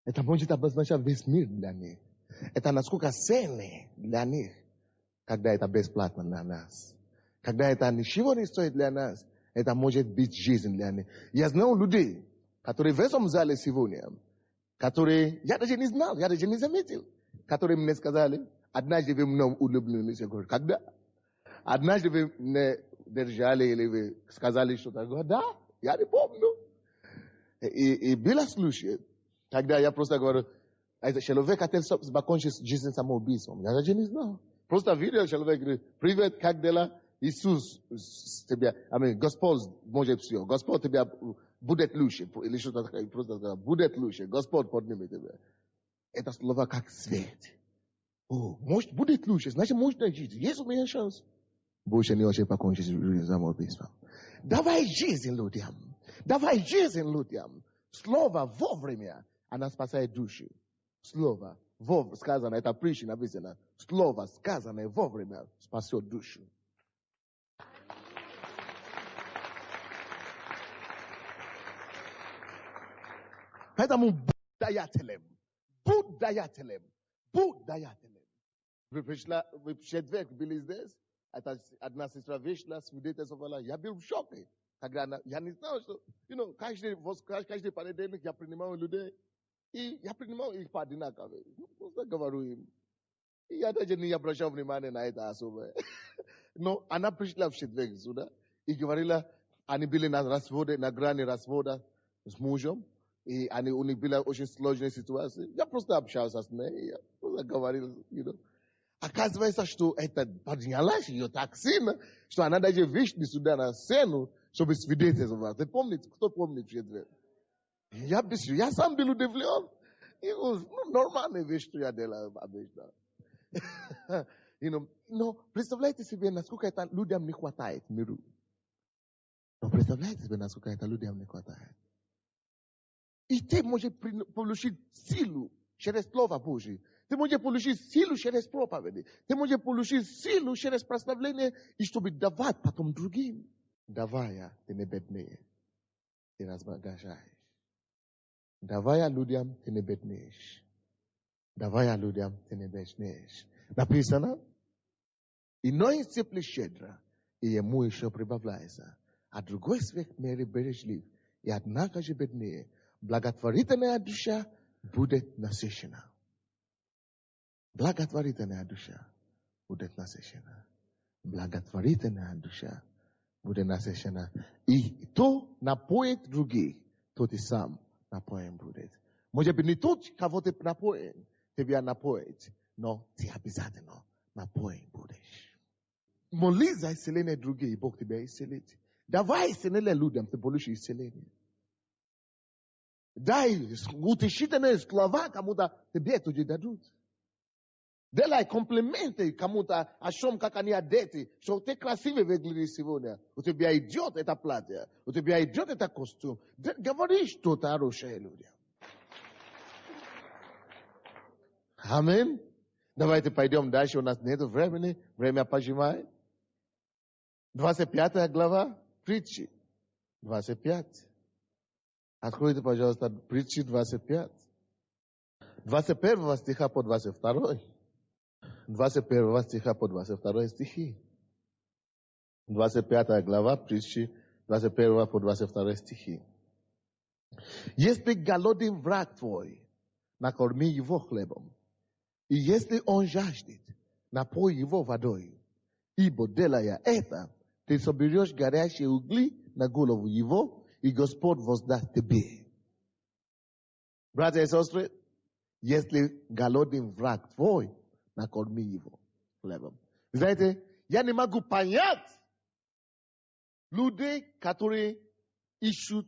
Speaker 1: Это может обозначать весь мир для них. Это насколько ценно для них, когда это бесплатно для нас. Когда это ничего не стоит для нас, это может быть жизнь для них. Я знаю людей, которые в этом зале сегодня, которые, я даже не знал, я даже не заметил, которые мне сказали, однажды вы мной улыбнулись. Я говорю, когда? Однажды вы мне держали или вы сказали что-то. Я говорю, да, я не помню. И было случай, когда я просто говорю, человек хотел покончить жизнь самоубийством. Я даже не знал. Просто видел человек, говорит, привет, как дела? Иисус тебя, Господь может все. Господь тебя будет лучше. Или что-то такое. Просто сказал, будет лучше. Господь поднимет тебя. Это слово как свет. О, может, будет лучше. Значит, можно жить. Есть у меня шанс. Больше не очень покончить жизнь самоубийством. Давай жизнь людям. Давай жизнь людям. Слово вовремя. Она спасает души. Слово сказано, это притча написано. Слово сказанное вовремя спасет душу. Поэтому будь даятелем. Будь даятелем. Будь даятелем. В четверг были здесь. Это одна сестра вышла, свидетельствовала. Я был в шоке. Когда я не знал, что, каждый понедельник я принимал людей. И я принимал их по одинаково. Просто говорю им. И я даже не обращал внимания на это особо. Но она пришла в четверг сюда. И говорила, они были на разводе, на грани развода с мужем. И у них была очень сложная ситуация. Я просто общался с ней. Я просто говорил, Оказывается, что это поднялась ее так сильно, что она даже вышла сюда на сцену, чтобы свидетельствовать. Ты помните? Кто помнит в четверг? Я сам был удивлен. И нормальная вещь, что я делал обычно. Но представляете себе, насколько это людям не хватает в миру. Но представляете себе, насколько это людям не хватает. И ты можешь получить силу через Слово Божие. Ты можешь получить силу через проповеди. Ты можешь получить силу через прославление, и чтобы давать потом другим. Давая, ты не беднее. Ты разбогашаешь. Давая людям, ты не беднеешь. Давая людям, ты не беднеешь. Написано, иной сыплет щедро, и ему еще прибавляется. А другой сверх меры бережлив, и однако же беднее. Благотворительная душа будет насыщена. Благотворительная душа будет насыщена. Благотворительная душа будет насыщена. И то напоит других, тот и сам напоен будет. Может быть, не тот, кого ты напоен, тебя напоит, но ты обязательно напоен будешь. Молись за исцеление других, и Бог тебя исцелит. Давай исцеление людям, ты получишь исцеление. Дай утешительные слова кому-то, тебе тоже дадут. Делай комплименты кому-то о чем, как они одеты, что ты красивый выглядишь сегодня. У тебя идет это платье, у тебя идет это костюм. Говори что-то хорошее людям. Аминь. Давайте пойдем дальше, у нас нет времени, время поджимает. 25 глава притчи. 25. Откройте, пожалуйста, притчи 25. 21 стиха по 22. 21 стиха по 22 стихи. 25 глава притчи, 21 по 22 стихи. Если голоден враг твой, накорми его хлебом. И если он жаждет, напой его водой. ибо делая это, ты соберешь горящие угли на голову его, и Господь воздаст тебе. Братья и сестры, если голоден враг твой, накорми его хлебом. Знаете, я не могу понять людей, которые ищут,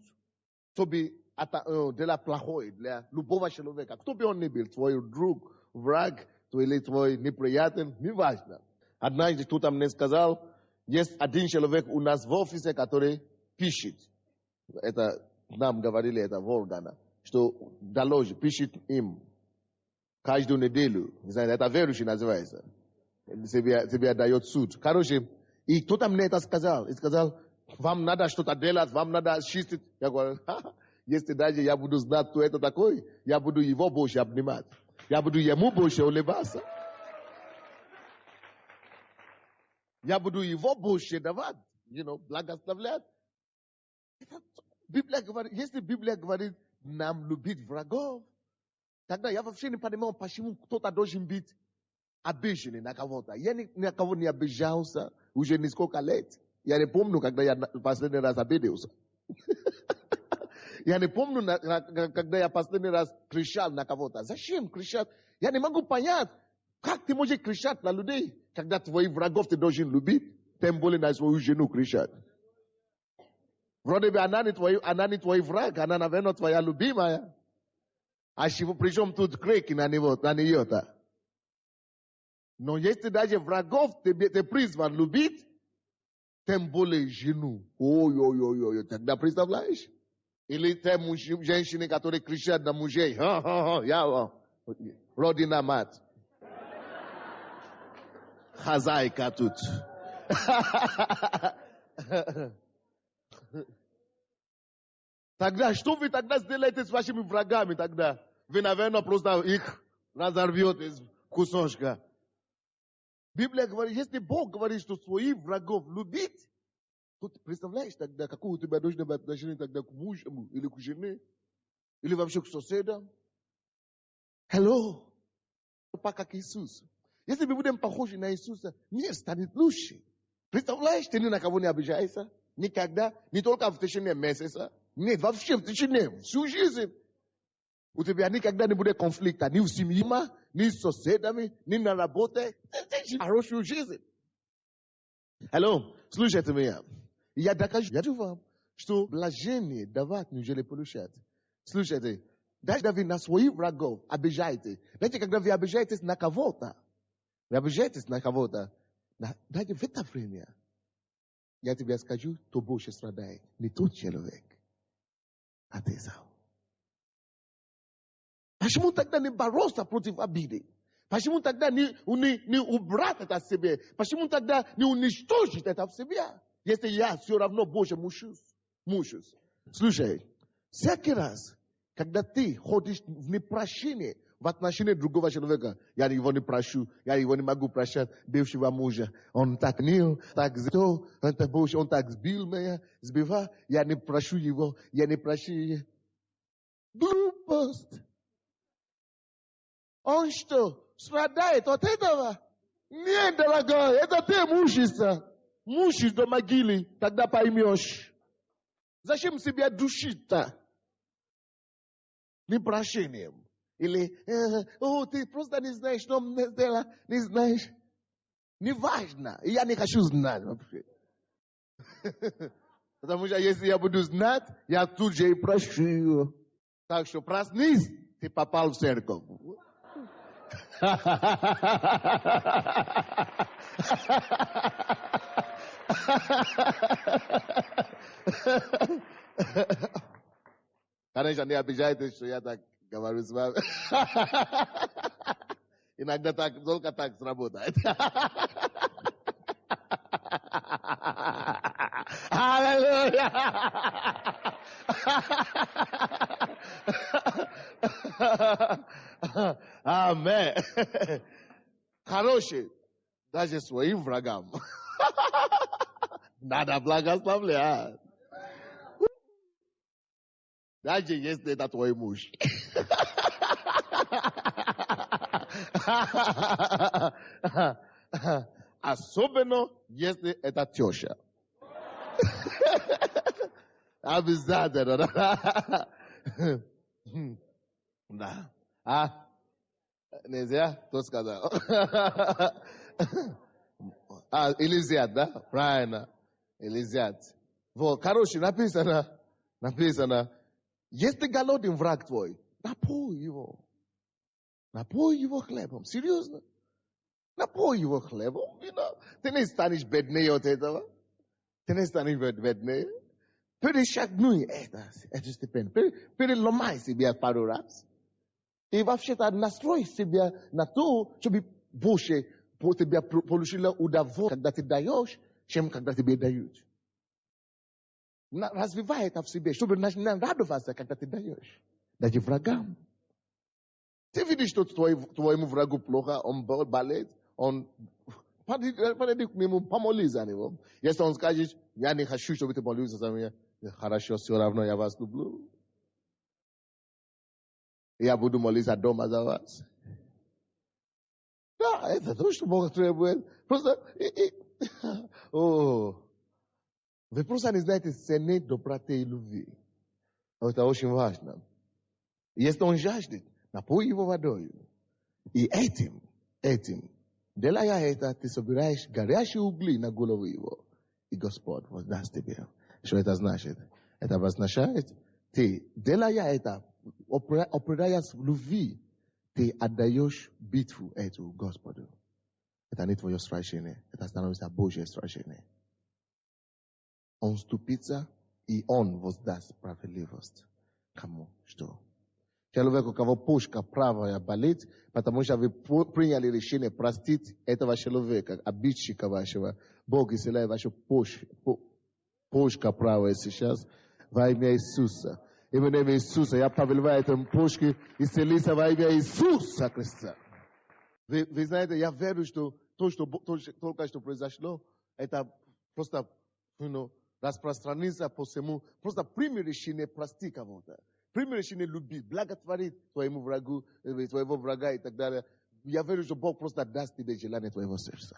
Speaker 1: чтобы делать плохое для любого человека. Кто бы он ни был, твой друг, враг, или твой неприятель, неважно. Однажды кто-то мне сказал, есть один человек у нас в офисе, который пишет. Это нам говорили, это Волгана, что доложит, пишет им каждую неделю. Это верующий называется. Тебе дает суд. Короче, и кто-то мне это сказал. И сказал, вам надо что-то делать, вам надо чистить. Я говорю, если даже я буду знать, кто это такой, я буду его больше обнимать. Я буду ему больше улыбаться. Я буду его больше давать, благословлять. Библия говорит, если Библия говорит нам любить врагов, тогда я вообще не понимаю, почему кто-то должен быть обиженный на кого-то. Я ни на кого не обижался уже несколько лет. Я не помню, когда я последний раз обиделся. Я не помню, когда я последний раз кричал на кого-то. Зачем кричать? Я не могу понять, как ты можешь кричать на людей, когда твоих врагов ты должен любить, тем более на свою жену кричать. Вроде бы она не твой враг, она, наверное, твоя любимая. А причем тут крики на нее-то. Но если даже врагов ты призван любить, тем более жену. Ой, тогда представляешь? Или те женщины, которые кричат на мужей. Родина мать. Хозяйка тут. Тогда, что вы тогда сделаете с вашими врагами тогда? Вы, наверное, просто их разорвете из кусочка. Библия говорит, если Бог говорит, что своих врагов любить, то ты представляешь тогда, какое у тебя должно быть отношение тогда к мужу или к жене, или вообще к соседам? Hello. Как Иисус. Если мы будем похожи на Иисуса, мир станет лучше. Представляешь, ты ни на кого не обижаешься? Никогда, не только в течение месяца, нет, вообще в течение всю жизнь. У тебя никогда не будет конфликта ни в семье, ни с соседами, ни на работе. Хорошую жизнь. Алло, слушайте меня. Я докажу вам, что блажение давать неужели получать. Слушайте, даже вы на своих врагов обижаете. Знаете, когда вы обижаетесь на кого-то, даже в это время, я тебе скажу, то больше страдает не тот человек, а ты сам. Почему тогда не бороться против обиды? Почему тогда не убрать это в себе? Почему тогда не уничтожить это в себе? Если я все равно больше мучаюсь. Слушай, всякий раз, когда ты ходишь в непрощение в отношении другого человека, я его не прощу, я его не могу прощать, бывшего мужа. Он так нил, так зато, он так сбил меня, сбивал, я не прощу его, я не прощу его. Глупость. Он что, страдает от этого? Нет, дорогой, это ты мучишься. Мучишь до могилы, тогда поймешь. Зачем себя душить-то? Непрощением. Или, ты просто не знаешь, что мне сделала, не знаешь. Неважно, я не хочу знать вообще. Потому что если я буду знать, я тут же и прощу. Так что проснись, ты попал в церковь. Конечно, не обижайтесь, что я так говорю с вами. Иногда только так сработает. Аллилуйя! Аминь. Хороший, даже своим врагам. Надо благословлять. Даже если это твой муж. особенно если это теща. Обязательно, да. Да. А? Нельзя? Кто сказал? Элизиад, да? Правильно. Элизиад. Вот, короче, написано, если голоден враг твой, напой его. Напой его хлебом. Серьезно? Напой его хлебом. Ты не станешь беднее от этого. Ты не станешь беднее. Перешагнуй эту степень. Переломай себя пару раз. И вообще-то настрой себя на то, чтобы больше тебя получило удовольствие, когда ты даешь, чем когда тебе дают. Развивай это в себе, чтобы радоваться, когда ты даешь. Даже врагам. Ты видишь, что твоему врагу плохо, он болеет, он... Подойди к нему, помолись за него. Если он скажет, я не хочу, чтобы ты молился за меня, хорошо, все равно я вас люблю. Я буду молиться дома за вас. Да, это то, что Бог требует. Просто... Вы просто не знаете цены доброты и любви. Это очень важно. Если он жаждет, напой его водой. И этим, делая это, ты собираешь горящие угли на голову его. И Господь воздаст тебе. Что это значит? Это означает, ты, делая это, опираясь в любви, ты отдаешь битву эту Господу. Это не твое сражение, это становится Божье сражение. Он ступится, и он воздаст справедливость. Кому? Что? Человек, у кого пушка правая болит, потому что вы приняли решение простить этого человека, обидчика вашего. Бог исцеляет вашу пушка правая сейчас во имя Иисуса. Именем Иисуса я повелеваю этому пушке исцелиться во имя Иисуса Христа. Вы знаете, я верю, что только что произошло, это просто, распространится по всему. Просто прими решение прости кого-то. Прими решение любить, благотворить твоему врагу, твоего врага и так далее. Я верю, что Бог просто даст тебе желание твоего сердца.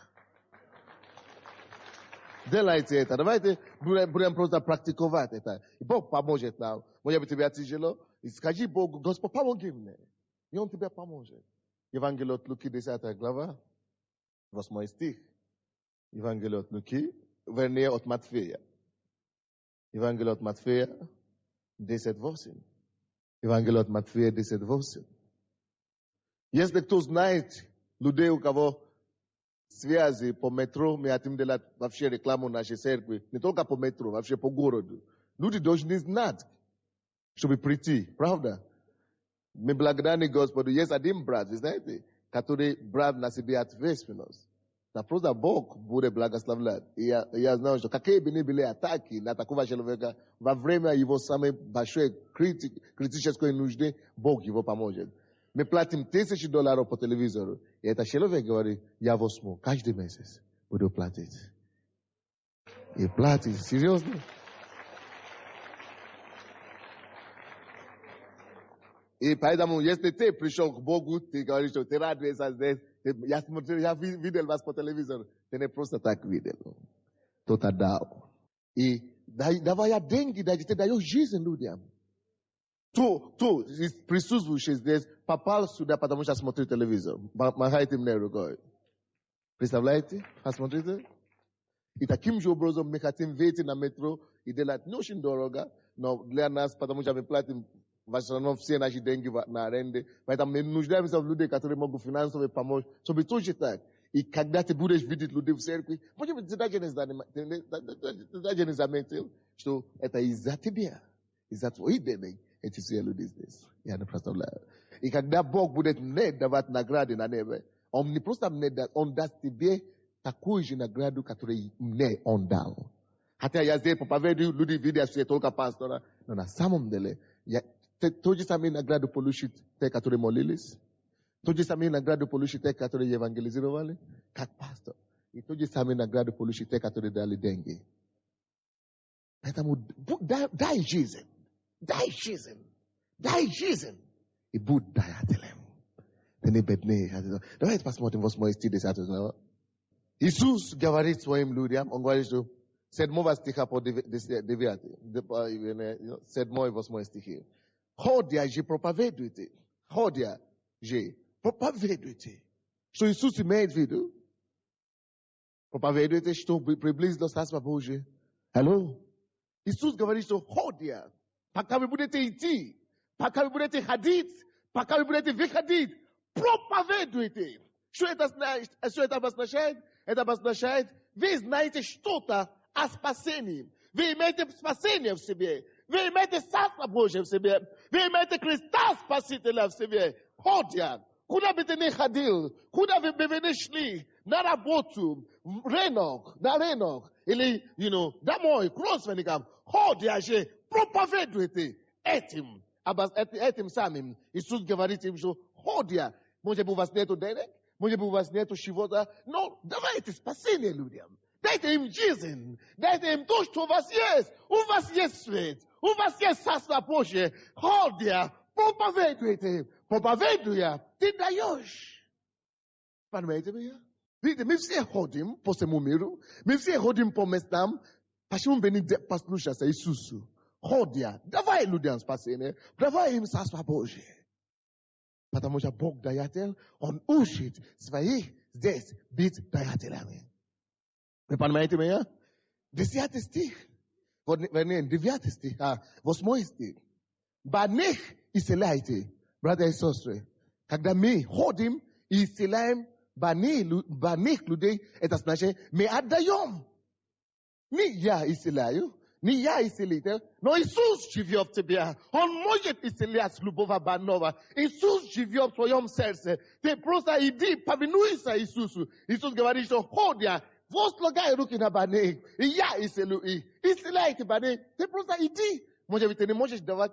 Speaker 1: Делайте это. Давайте будем просто практиковать это. И Бог поможет нам. Может быть, тебе тяжело. И скажи Богу, Господь, помоги мне. И Он тебе поможет. Евангелие от Луки, 10 глава, 8 стих. Евангелие от Луки, вернее от Матфея. Евангелие от Матфея, 10:8. Евангелие от Матфея, 10:8. Если кто знает людей, у кого связи по метро, мы хотим делать вообще рекламу нашей церкви, не только по метро, вообще по городу. Люди должны знать, чтобы прийти, правда? Мы благодарны Господу. Есть один брат, вы знаете, который брат на себе ответственность. Да просто Бог будет благословлять. И я знаю, что какие бы ни были атаки на такого человека, во время его самой большой критической нужды, Бог его поможет. Мы платим $1000 по телевизору. И этот человек говорит, я возьму каждый месяц буду платить. И платить, серьезно? И поэтому, если ты пришел к Богу, ты говоришь, что ты радуешься здесь, я видел вас по телевизору. Ты не просто так видел. Кто-то дал. И давая деньги, ты даешь жизнь людям. Кто присутствующий здесь попал сюда, потому что смотрит телевизор. Махайте мне рукой. Представляете? Посмотрите. И таким же образом мы хотим выйти на метро и делать не очень дорого, но для нас, потому что мы платим в основном все наши деньги на аренду. Поэтому мы нуждаемся в людей, которые могут финансово помочь, чтобы тоже так. И когда ты будешь видеть людей в церкви, может быть, ты даже не заметил, что это из-за тебя, из-за твоих денег, эти все люди здесь. Я не представляю. И когда Бог будет мне давать награды на небе, Он не просто мне даст, Он даст тебе такую же награду, которую мне Он дал. Хотя я здесь проповедую, люди видят все только пастора, но на самом деле, то же самое награду получить те, которые молились. То же самое награду получить те, которые евангелизировали, как пастор. И то же самое награду получить те, которые дали деньги. Поэтому дай жизнь. Дай жизнь. Дай жизнь. И будь даятелем. Ты не бедный. Давайте посмотрим 8 стих 10. Иисус говорит своим людям, он говорит, что 7 стиха по 9, 7 и 8 стихи. Ходя же проповедуйте. Ходя же проповедуйте. Что Иисус имеет в виду? Проповедуйте, что приблизилось Царство Божие. Алло? Иисус говорит, что ходя, пока вы будете идти, пока вы будете ходить, пока вы будете выходить, проповедуйте. Что это обозначает? Это обозначает, вы знаете что-то о спасении. Вы имеете спасение в себе. Вы имеете Царство Божие в себе. Вы имеете Христа Спасителя в себе. Ходя, куда бы ты ни ходил, куда бы вы ни шли, на работу, в рынок, на рынок, или, домой, к родственникам, ходя же, проповедуйте этим самим. Иисус говорит им, что ходя, может быть, у вас нету денег, может быть, у вас нету чего-то, но давайте спасение людям. Дайте им жизнь, дайте им то, что у вас есть. У вас есть свет, у вас есть Царство Божие. Ходя, проповедуйте, проповедуя, ты даешь. Понимаете меня? Видите, мы все ходим по всему миру, мы все ходим по местам, почему мы не послушаемся Иисусу? Ходя, давай людям спасение, давай им Царство Божие. Потому что Бог даятель, Он учит своих здесь быть даятелями. Вы понимаете меня? 10 стих. Вернее, 9 стих, 8 стих. Баних исцеляйте, братья и сестры. Когда мы ходим и исцеляем баних людей, это значит, мы отдаем. Не я исцеляю, не я исцелитель, но Иисус живет в тебе. Он может исцелять любого больного. Иисус живет в твоем сердце. Ты просто иди, повинуйся Иисусу. Иисус говорит, что ходя, возлагай руки на больных, и я исцелю их. Исцеляйте больных. Ты просто иди. Может быть, ты не можешь давать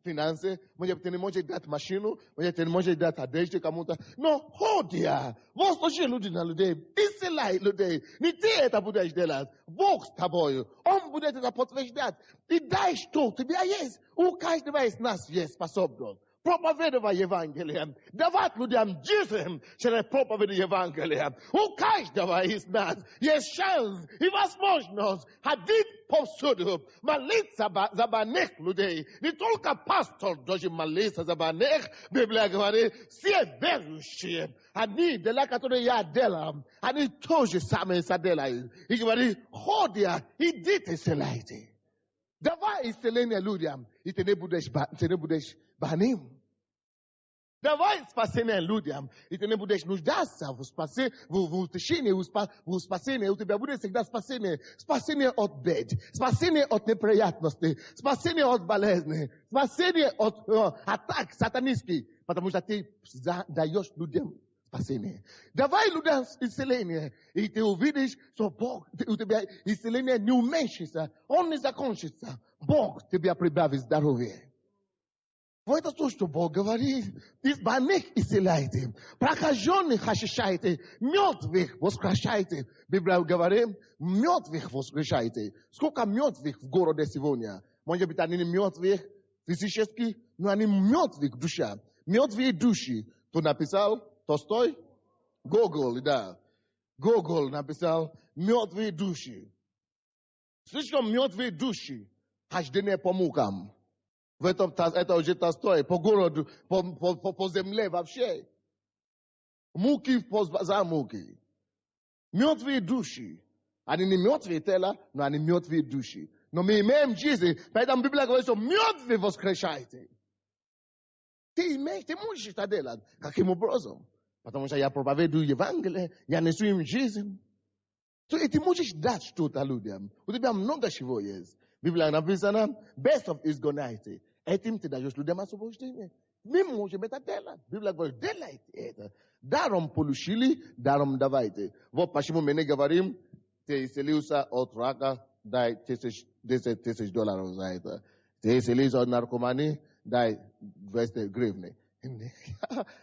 Speaker 1: финансы, может быть, ты не можешь дать машину, может быть, ты не можешь дать одежду кому-то. Но ходя, возложи люди на людей, исцеляй людей. Не ты это будешь делать. Бог с тобою. Он будет это подтверждать. И дай, что у тебя есть. У каждого из нас есть способность. Проповедовать Евангелие. Давать людям жизнь через проповедь Евангелия. У каждого из нас есть шанс и возможность ходить повсюду, молиться за больных людей. Не только пастор должен молиться за больных. Библия говорит, все верующие, они, дела, которые я делаю, они тоже сами делают. И говорит, ходя, идите, исцеляйте. Давай исцеление людям, и ты не будешь больным. Давай спасение людям, и ты не будешь нуждаться в утешении, в спасении. У тебя будет всегда спасение. Спасение от бед, спасение от неприятностей, спасение от болезней, спасение от атак сатанистских, потому что ты даешь людям спасение. Давай людям исцеление, и ты увидишь, что Бог, у тебя исцеление не уменьшится, он не закончится. Бог тебе прибавит здоровье. Вот это то, что Бог говорит. Из больных исцеляйте, прокаженных очищайте, мертвых воскрешайте. Библия говорит, мертвых воскрешайте. Сколько мертвых в городе сегодня? Может быть, они не мертвые физически, но они мертвые в душе. Мертвые души. Кто написал? Толстой? Гогол, да. Гогол написал мертвые души. Слишком мертвые души. Хождение по мукам. Это уже Толстой, по городу, по земле вообще. Муки за муки. Мертвые души. Они не мертвые тела, но они мертвые души. Но мы имеем жизнь, поэтому Библия говорит, что мертвые воскрешайте. Ты можешь это делать. Каким образом? Потому что я проповедую Евангелие, я несу им жизнь. И ты можешь дать что-то людям. У тебя много чего есть. Библия написана, best of изгоняйте. Этим ты даешь людям освобождение. Мы можем это делать. Библия говорит, делайте это. Даром получили, даром давайте. Вот почему мы не говорим, ты исцелился от рака, дай $10,000 за это. Ты исцелился от наркомании, дай 200 гривны.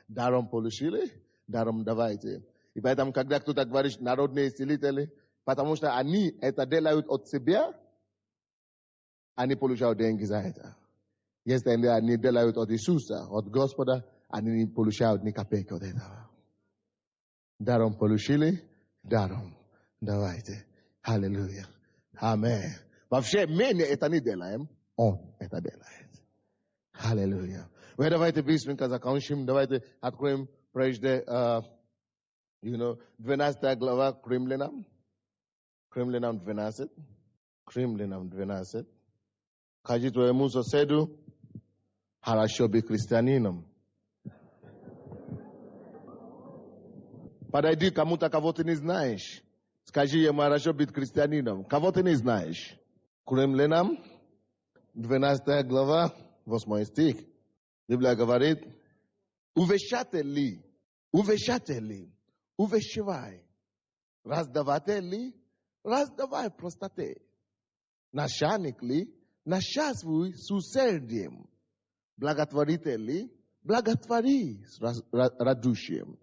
Speaker 1: Даром получили, даром давайте. И поэтому, когда кто-то говорит, народные исцелители, потому что они это делают от себя, они получают деньги за это. Если они делают от Иисуса, от Господа, они не получают ни копейки от этого. Даром получили, даром. Давайте. Аллилуйя. Аминь. Вообще, менее это не делаем, Он это делает. Аллилуйя. Вы давайте быстренько закончим. Давайте откроем прежде, 12 глава к Римлянам. Римлянам 12. Римлянам 12. Скажи твоему соседу, хорошо быть христианином. Подойди к кому-то, кого ты не знаешь. Скажи ему, хорошо быть христианином. Кого ты не знаешь. К Римлянам 12 глава, 8 стих. Библия говорит, увещатель ли, увещевай. Раздаватель ли, раздавай простоте. Начальник ли, начальствуй с усердием. Благотворитель ли, благотвори с радушием.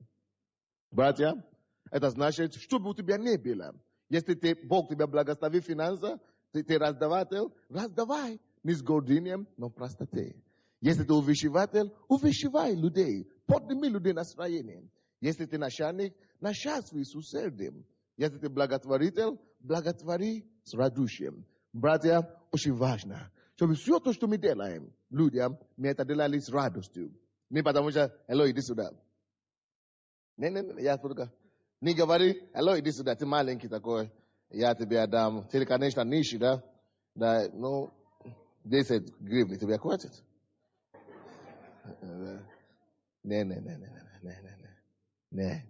Speaker 1: Братья, это значит, что бы у тебя не было. Если Бог тебя благословит финансово, ты раздаватель, раздавай не с гордыней, но в простоте. Если ты увещеватель, увещевай людей, подними людей настроение. Если ты начальник, начальствуй с усердием. Если ты благотворитель, благотвори с радушием. Братья, очень важно, чтобы все то, что мы делаем, людям, мы это делали с радостью. Не потому что, hello, иди сюда. Не, я только. Не говори, hello, иди сюда, ты маленький такой, я тебе отдам. Ты, конечно, нищий, да? Да, ну, 10 гривен тебе хватит? Не.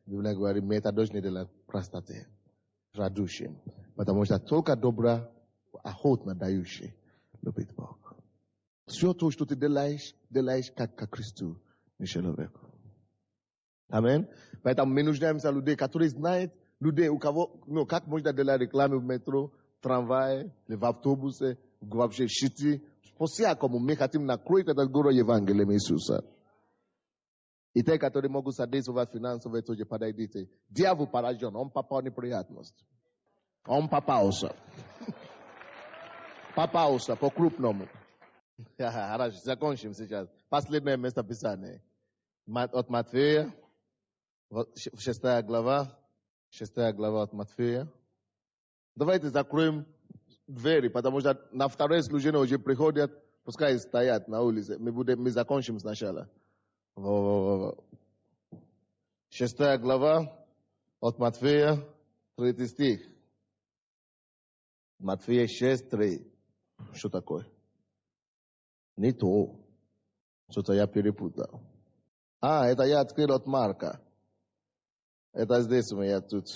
Speaker 1: Библия говорит, мы это должны делать простоте, радушием. Потому что только добро, охотно дающий, любит Бог. Все то, что ты делаешь как ко Христу, не человеку. Аминь. Поэтому мы нуждаемся людей, которые знают людей, у кого, как можно делать рекламу в метро, в трамвае, в автобусе, вообще в сети. По-всякому мы хотим накроить этот город Евангелием Иисуса. И те, которые могут содействовать финансово, тоже подойдите. Дьявол поражен, он попал в неприятность. Он попался. Попался по-крупному. Хорошо, закончим сейчас. Последнее место Писания. От Матфея, 6 глава от Матфея. Давайте закроем двери, потому что на второе служение уже приходят, пускай стоят на улице. Мы закончим сначала. 6 глава от Матфея, 3 стих. Матфея 6, 3. Что такое? Не то. Что-то я перепутал. Это я открыл от Марка. Это здесь у меня тут.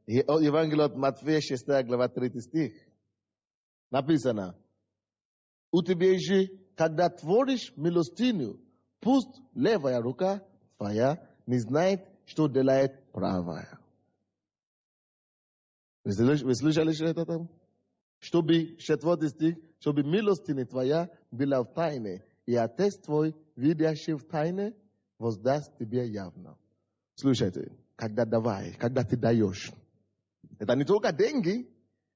Speaker 1: Евангелие от Матфея, 6 глава, 3 стих. Написано. У тебя же, когда творишь милостыню, пусть левая рука твоя не знает, что делает правая. Вы слышали, что это там? Чтобы, 4 стих, чтобы милостыня твоя была в тайне, и Отец твой, видящий в тайне, воздаст тебе явно. Слушайте, когда ты даешь, это не только деньги,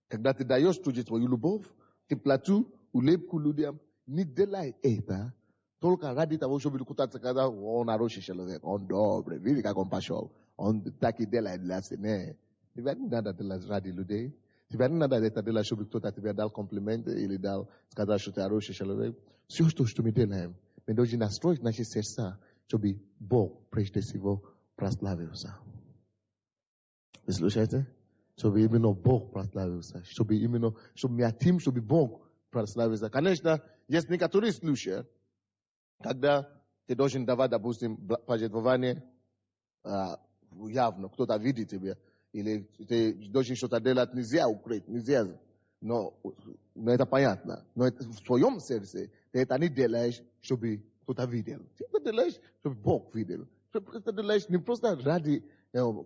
Speaker 1: когда ты даешь твою любовь, теплоту, улыбку людям, не делай это, только ради того, чтобы кутаться, когда он хороший человек, он добрый, видишь, как он пошел, он так и делает для себя. Тебе не надо делать ради людей. Тебе не надо делать, чтобы кто-то тебе дал комплименты или дал, сказать, что ты хороший человек. Все, что мы делаем, мы должны настроить наши сердца, чтобы Бог прежде всего прославился. Вы слушаете? Чтобы именно Бог прославился. Чтобы мы хотим, чтобы Бог прославился. Конечно, есть некоторые случаи, когда ты должен давать, допустим, пожертвование явно, кто-то видит тебя, или ты должен что-то делать, нельзя укрыть, нельзя. Но это понятно. Но в своем сердце ты это не делаешь, чтобы кто-то видел. Ты это делаешь, чтобы Бог видел. Ты это делаешь не просто ради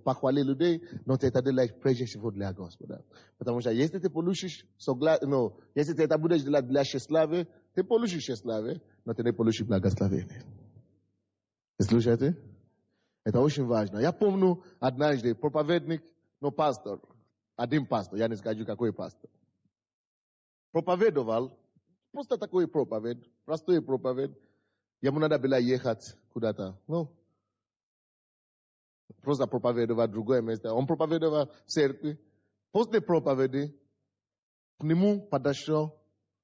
Speaker 1: похвалить людей, но ты это делаешь прежде всего для Господа. Потому что если ты получишь если ты это будешь делать для тщеславия, ты получишь тщеславие, но ты не получишь благословение. Вы слушаете? Это очень важно. Я помню однажды проповедник, пастор, один пастор, я не скажу какой пастор, проповедовал, просто такой проповедь, простой проповедь, ему надо было ехать куда-то, Просто проповедовать другое место. Он проповедовал в церкви. После проповеди к нему подошел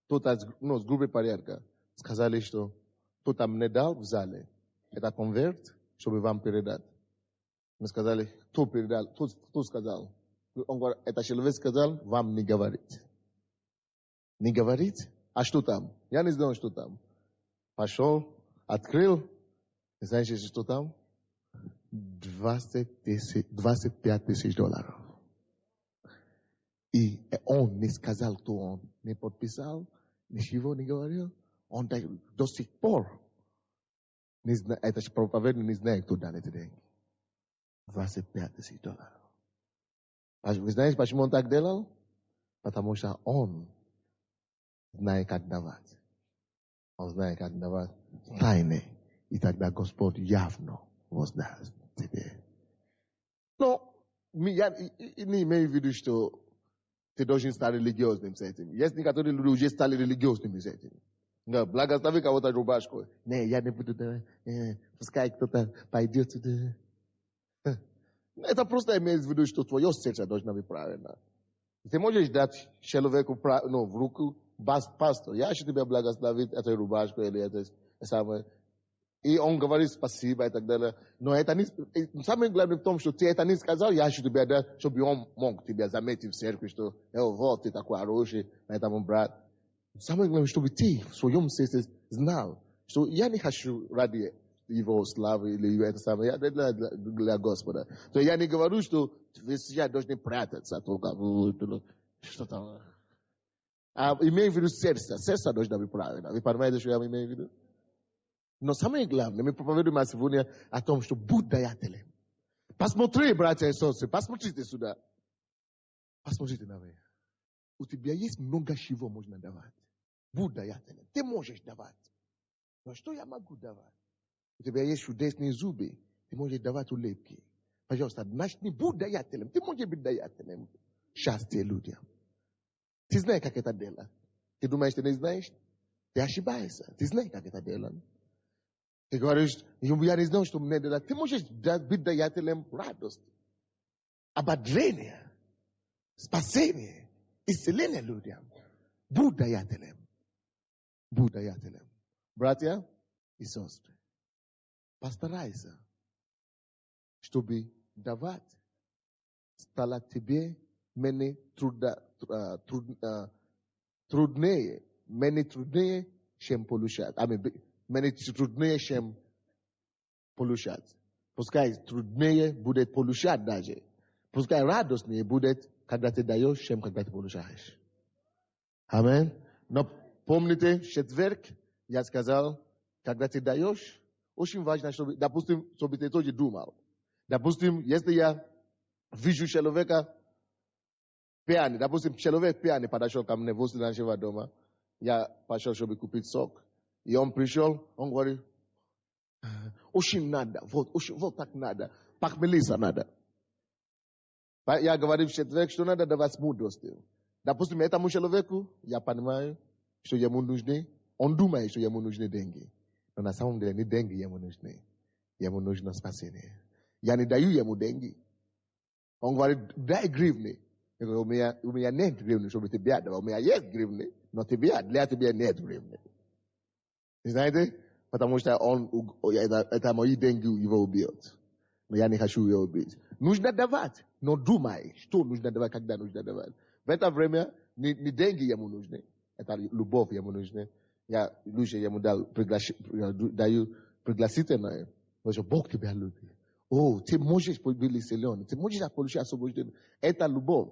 Speaker 1: кто-то с группы порядка. Сказали, что кто-то мне дал в зале. Это конверт, чтобы вам передать. Мы сказали, кто передал, кто сказал? Он говорит, это человек сказал, вам не говорить. Не говорить? А что там? Я не знаю, что там. Пошел, открыл. Знаете, что там? 25 тысяч долларов. И он не сказал, кто он. Не подписал, ничего не говорил. Он до сих пор не знает, это проповедник не знает, кто дал эти деньги. 25 тысяч долларов. Вы знаете, почему он так делал? Потому что он знает, как давать. Он знает, как давать тайны. И тогда Господь явно воздаст тебе. Но я не имею в виду, что ты должен стать религиозным с этим. Есть некоторые люди уже стали религиозными с этим. Благослови кого-то рубашку. Не, я не буду давать. Пускай кто-то пойдет туда. Это просто имеется в виду, что твое сердце должно быть правильно. Ты можешь дать человеку в руку, пастор, я хочу тебя благословить этой рубашкой или это самое. И он говорит спасибо и так далее. Но это не, самое главное в том, что ты это не сказал, я хочу тебя дать, чтобы он мог тебя заметить в церкви, что вот ты такой хороший, этому брат. Самое главное, чтобы ты в своем сердце знал, что я не хочу ради его славы или это самое, я для Господа. То я не говорю, что я должен прятаться, только что там. А имею в виду сердце должно быть правильно. Вы понимаете, что я имею в виду? Но самое главное, мы проповедуем сегодня о том, что будь даятелем. Посмотри, братья и сестры, посмотрите сюда. Посмотрите на меня. У тебя есть много чего можно давать. Будь даятелем. Ты можешь давать. Но что я могу давать? У тебя есть чудесные зубы. Ты можешь давать улыбки. Пожалуйста, начни, будь даятелем. Ты можешь быть даятелем. Счастье людям. Ты знаешь, как это делать. Ты думаешь, ты не знаешь? Ты ошибаешься. Ты знаешь, как это делать. Ты говоришь, я не знаю, что мне делать. Ты можешь быть даятелем радости, ободрения, спасения, исцеления людям. Будь даятелем. Будь даятелем. Братья и сестры, постарайся, чтобы давать стало тебе менее труднее, чем получать. Менее труднее, чем получать. Пускай труднее будет получать даже. Пускай радостнее будет, когда ты даешь, чем когда ты получаешь. Амин. Но помните, в четверг я сказал, когда ты даешь, очень важно, чтобы, допустим, чтобы ты тоже думал. Допустим, если я вижу человека пьяный, допустим, человек пьяный подошел ко мне возле нашего дома, я пошел, чтобы купить сок. И он пришел, он говорит, очень надо, вот так надо, похмелиться надо. Я говорю в четверг, что надо давать мудрости. Допустим, этому человеку, я понимаю, что ему нужны, он думает, что ему нужны деньги. Но на самом деле не деньги ему нужны. Ему нужно спасение. Я не даю ему деньги. Он говорит, дай гривны. Я говорю, у меня нет гривны, чтобы тебе отдавать. У меня есть гривны, но для тебя нет гривны. Знаете? Потому что это мои деньги его убьет. Но я не хочу его убить. Нужно давать. Но думай, что нужно давать, когда нужно давать. В это время не деньги ему нужны. Это любовь ему нужна. Я лучше ему даю пригласительное. Потому что Бог тебя любит. О, ты можешь быть исцелен. Ты можешь получить освобождение. Это любовь.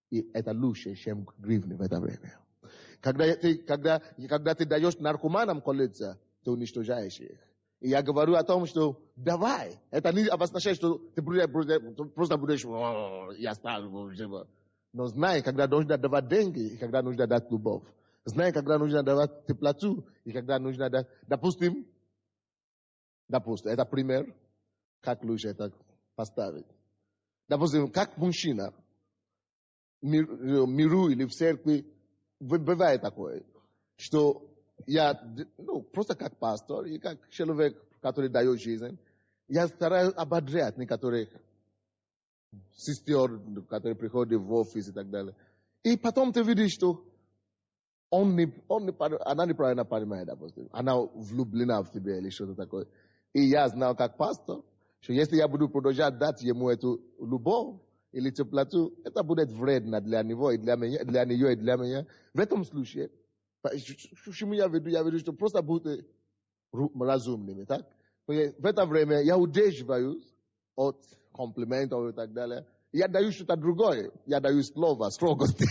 Speaker 1: И это лучше, чем гривны в это время. Когда ты даешь наркоманам колиться, ты уничтожаешь их. И я говорю о том, что давай. Это не обозначает, что ты просто будешь, я стал. Но знай, когда нужно давать деньги, и когда нужно дать любовь. Знай, когда нужно давать теплоту, и когда нужно дать... Допустим, это пример, как лучше это поставить. Допустим, как мужчина в миру или в церкви, бывает такое, что я, просто как пастор и как человек, который дает жизнь, Я стараюсь ободрять некоторых сестер, которые приходят в офис и так далее. И потом ты видишь, что она неправильно понимает, допустим. Она влюблена в тебя или что-то такое. И я знал как пастор, что если я буду продолжать дать ему эту любовь или теплоту, это будет вредно для него, и для нее, и для меня. В этом случае, почему я веду, что просто будьте разумными, так? В это время я удерживаюсь от комплиментов и так далее. Я даю что-то другое. Я даю слово, строгости.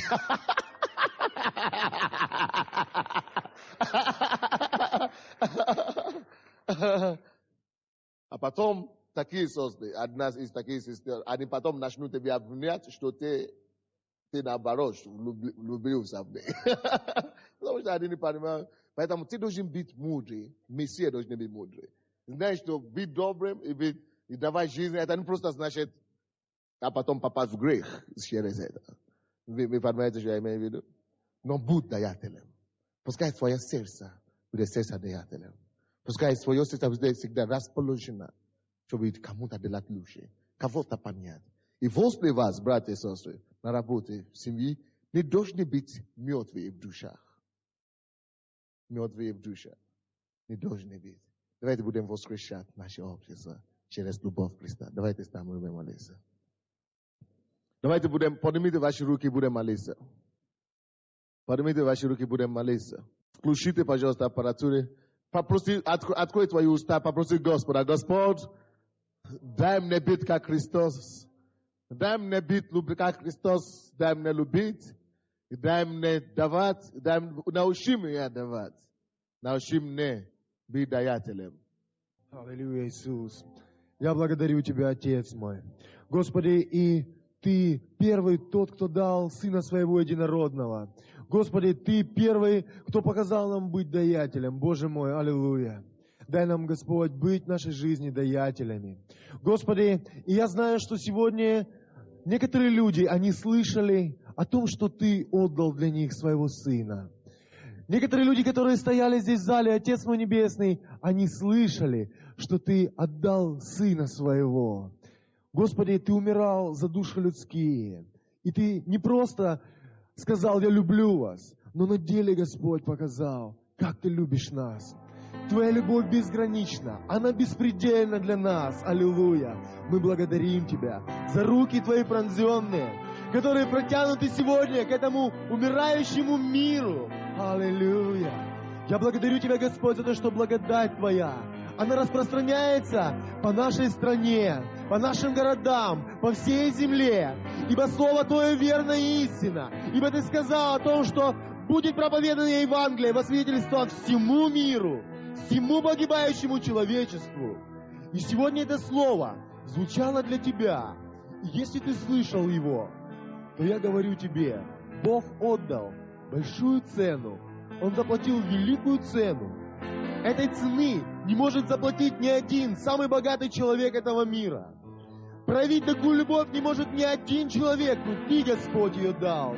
Speaker 1: А потом такие сестры, одна из таких сестер, они потом начнут тебя обвинять, что ты наоборот влюбился в них. Потому что они не понимают. Поэтому ты должен быть мудрый. Мессия должен быть мудрый. Знаешь, что быть добрым и давать жизнь, это не просто значит, а потом попасть в грех через это. Вы понимаете, что я имею в виду? Но будь даятелем. Пускай твое сердце будет сердце даятелем. Пускай твое сердце будет всегда расположено, чтобы кому-то делать лучше, кого-то понять. И возле вас, братья и сестры, на работе, в семье, не должны быть мертвые в душах. Мертвые в душах. Не должны быть. Давайте будем воскрешать наше общество через любовь Христа. Давайте станем и будем молиться. Давайте поднимите ваши руки и будем молиться. Поднимите ваши руки и будем молиться. Включите, пожалуйста, аппаратуру. Попроси, открой твои уста, попроси Господа. Господь, дай мне быть как Христос. Дай мне быть как Христос. Дай мне любить. Дай мне давать. Научи меня давать. Научи меня быть даятелем.
Speaker 2: Аллилуйя, Иисус. Я благодарю Тебя, Отец мой. Господи, и Ты первый тот, кто дал Сына Своего Единородного. Господи, Ты первый, кто показал нам быть даятелем. Боже мой, аллилуйя. Дай нам, Господь, быть в нашей жизни даятелями. Господи, и я знаю, что сегодня некоторые люди, они слышали о том, что Ты отдал для них Своего Сына. Некоторые люди, которые стояли здесь в зале, Отец мой Небесный, они слышали, что Ты отдал Сына Своего. Господи, Ты умирал за души людские. И Ты не просто сказал: «Я люблю вас», но на деле, Господь, показал, как Ты любишь нас. Твоя любовь безгранична, она беспредельна для нас. Аллилуйя. Мы благодарим Тебя за руки Твои пронзенные, которые протянуты сегодня к этому умирающему миру. Аллилуйя. Я благодарю Тебя, Господь, за то, что благодать Твоя, она распространяется по нашей стране, по нашим городам, по всей земле. Ибо Слово Твое верно и истина. Ибо Ты сказал о том, что будет проповедано Евангелие во свидетельство всему миру, всему погибающему человечеству. И сегодня это Слово звучало для Тебя. И если Ты слышал его, то я говорю Тебе, Бог отдал большую цену. Он заплатил великую цену. Этой цены не может заплатить ни один самый богатый человек этого мира. Проявить такую любовь не может ни один человек, но Ты, Господь, ее дал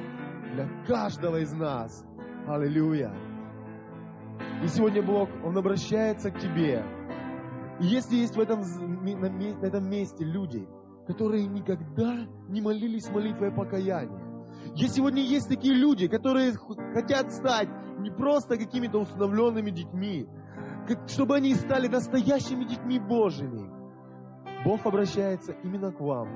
Speaker 2: для каждого из нас. Аллилуйя. И сегодня Бог, Он обращается к тебе. И если есть на этом месте люди, которые никогда не молились молитвой покаяния, если сегодня есть такие люди, которые хотят стать не просто какими-то усыновленными детьми, чтобы они стали настоящими детьми Божьими, Бог обращается именно к вам.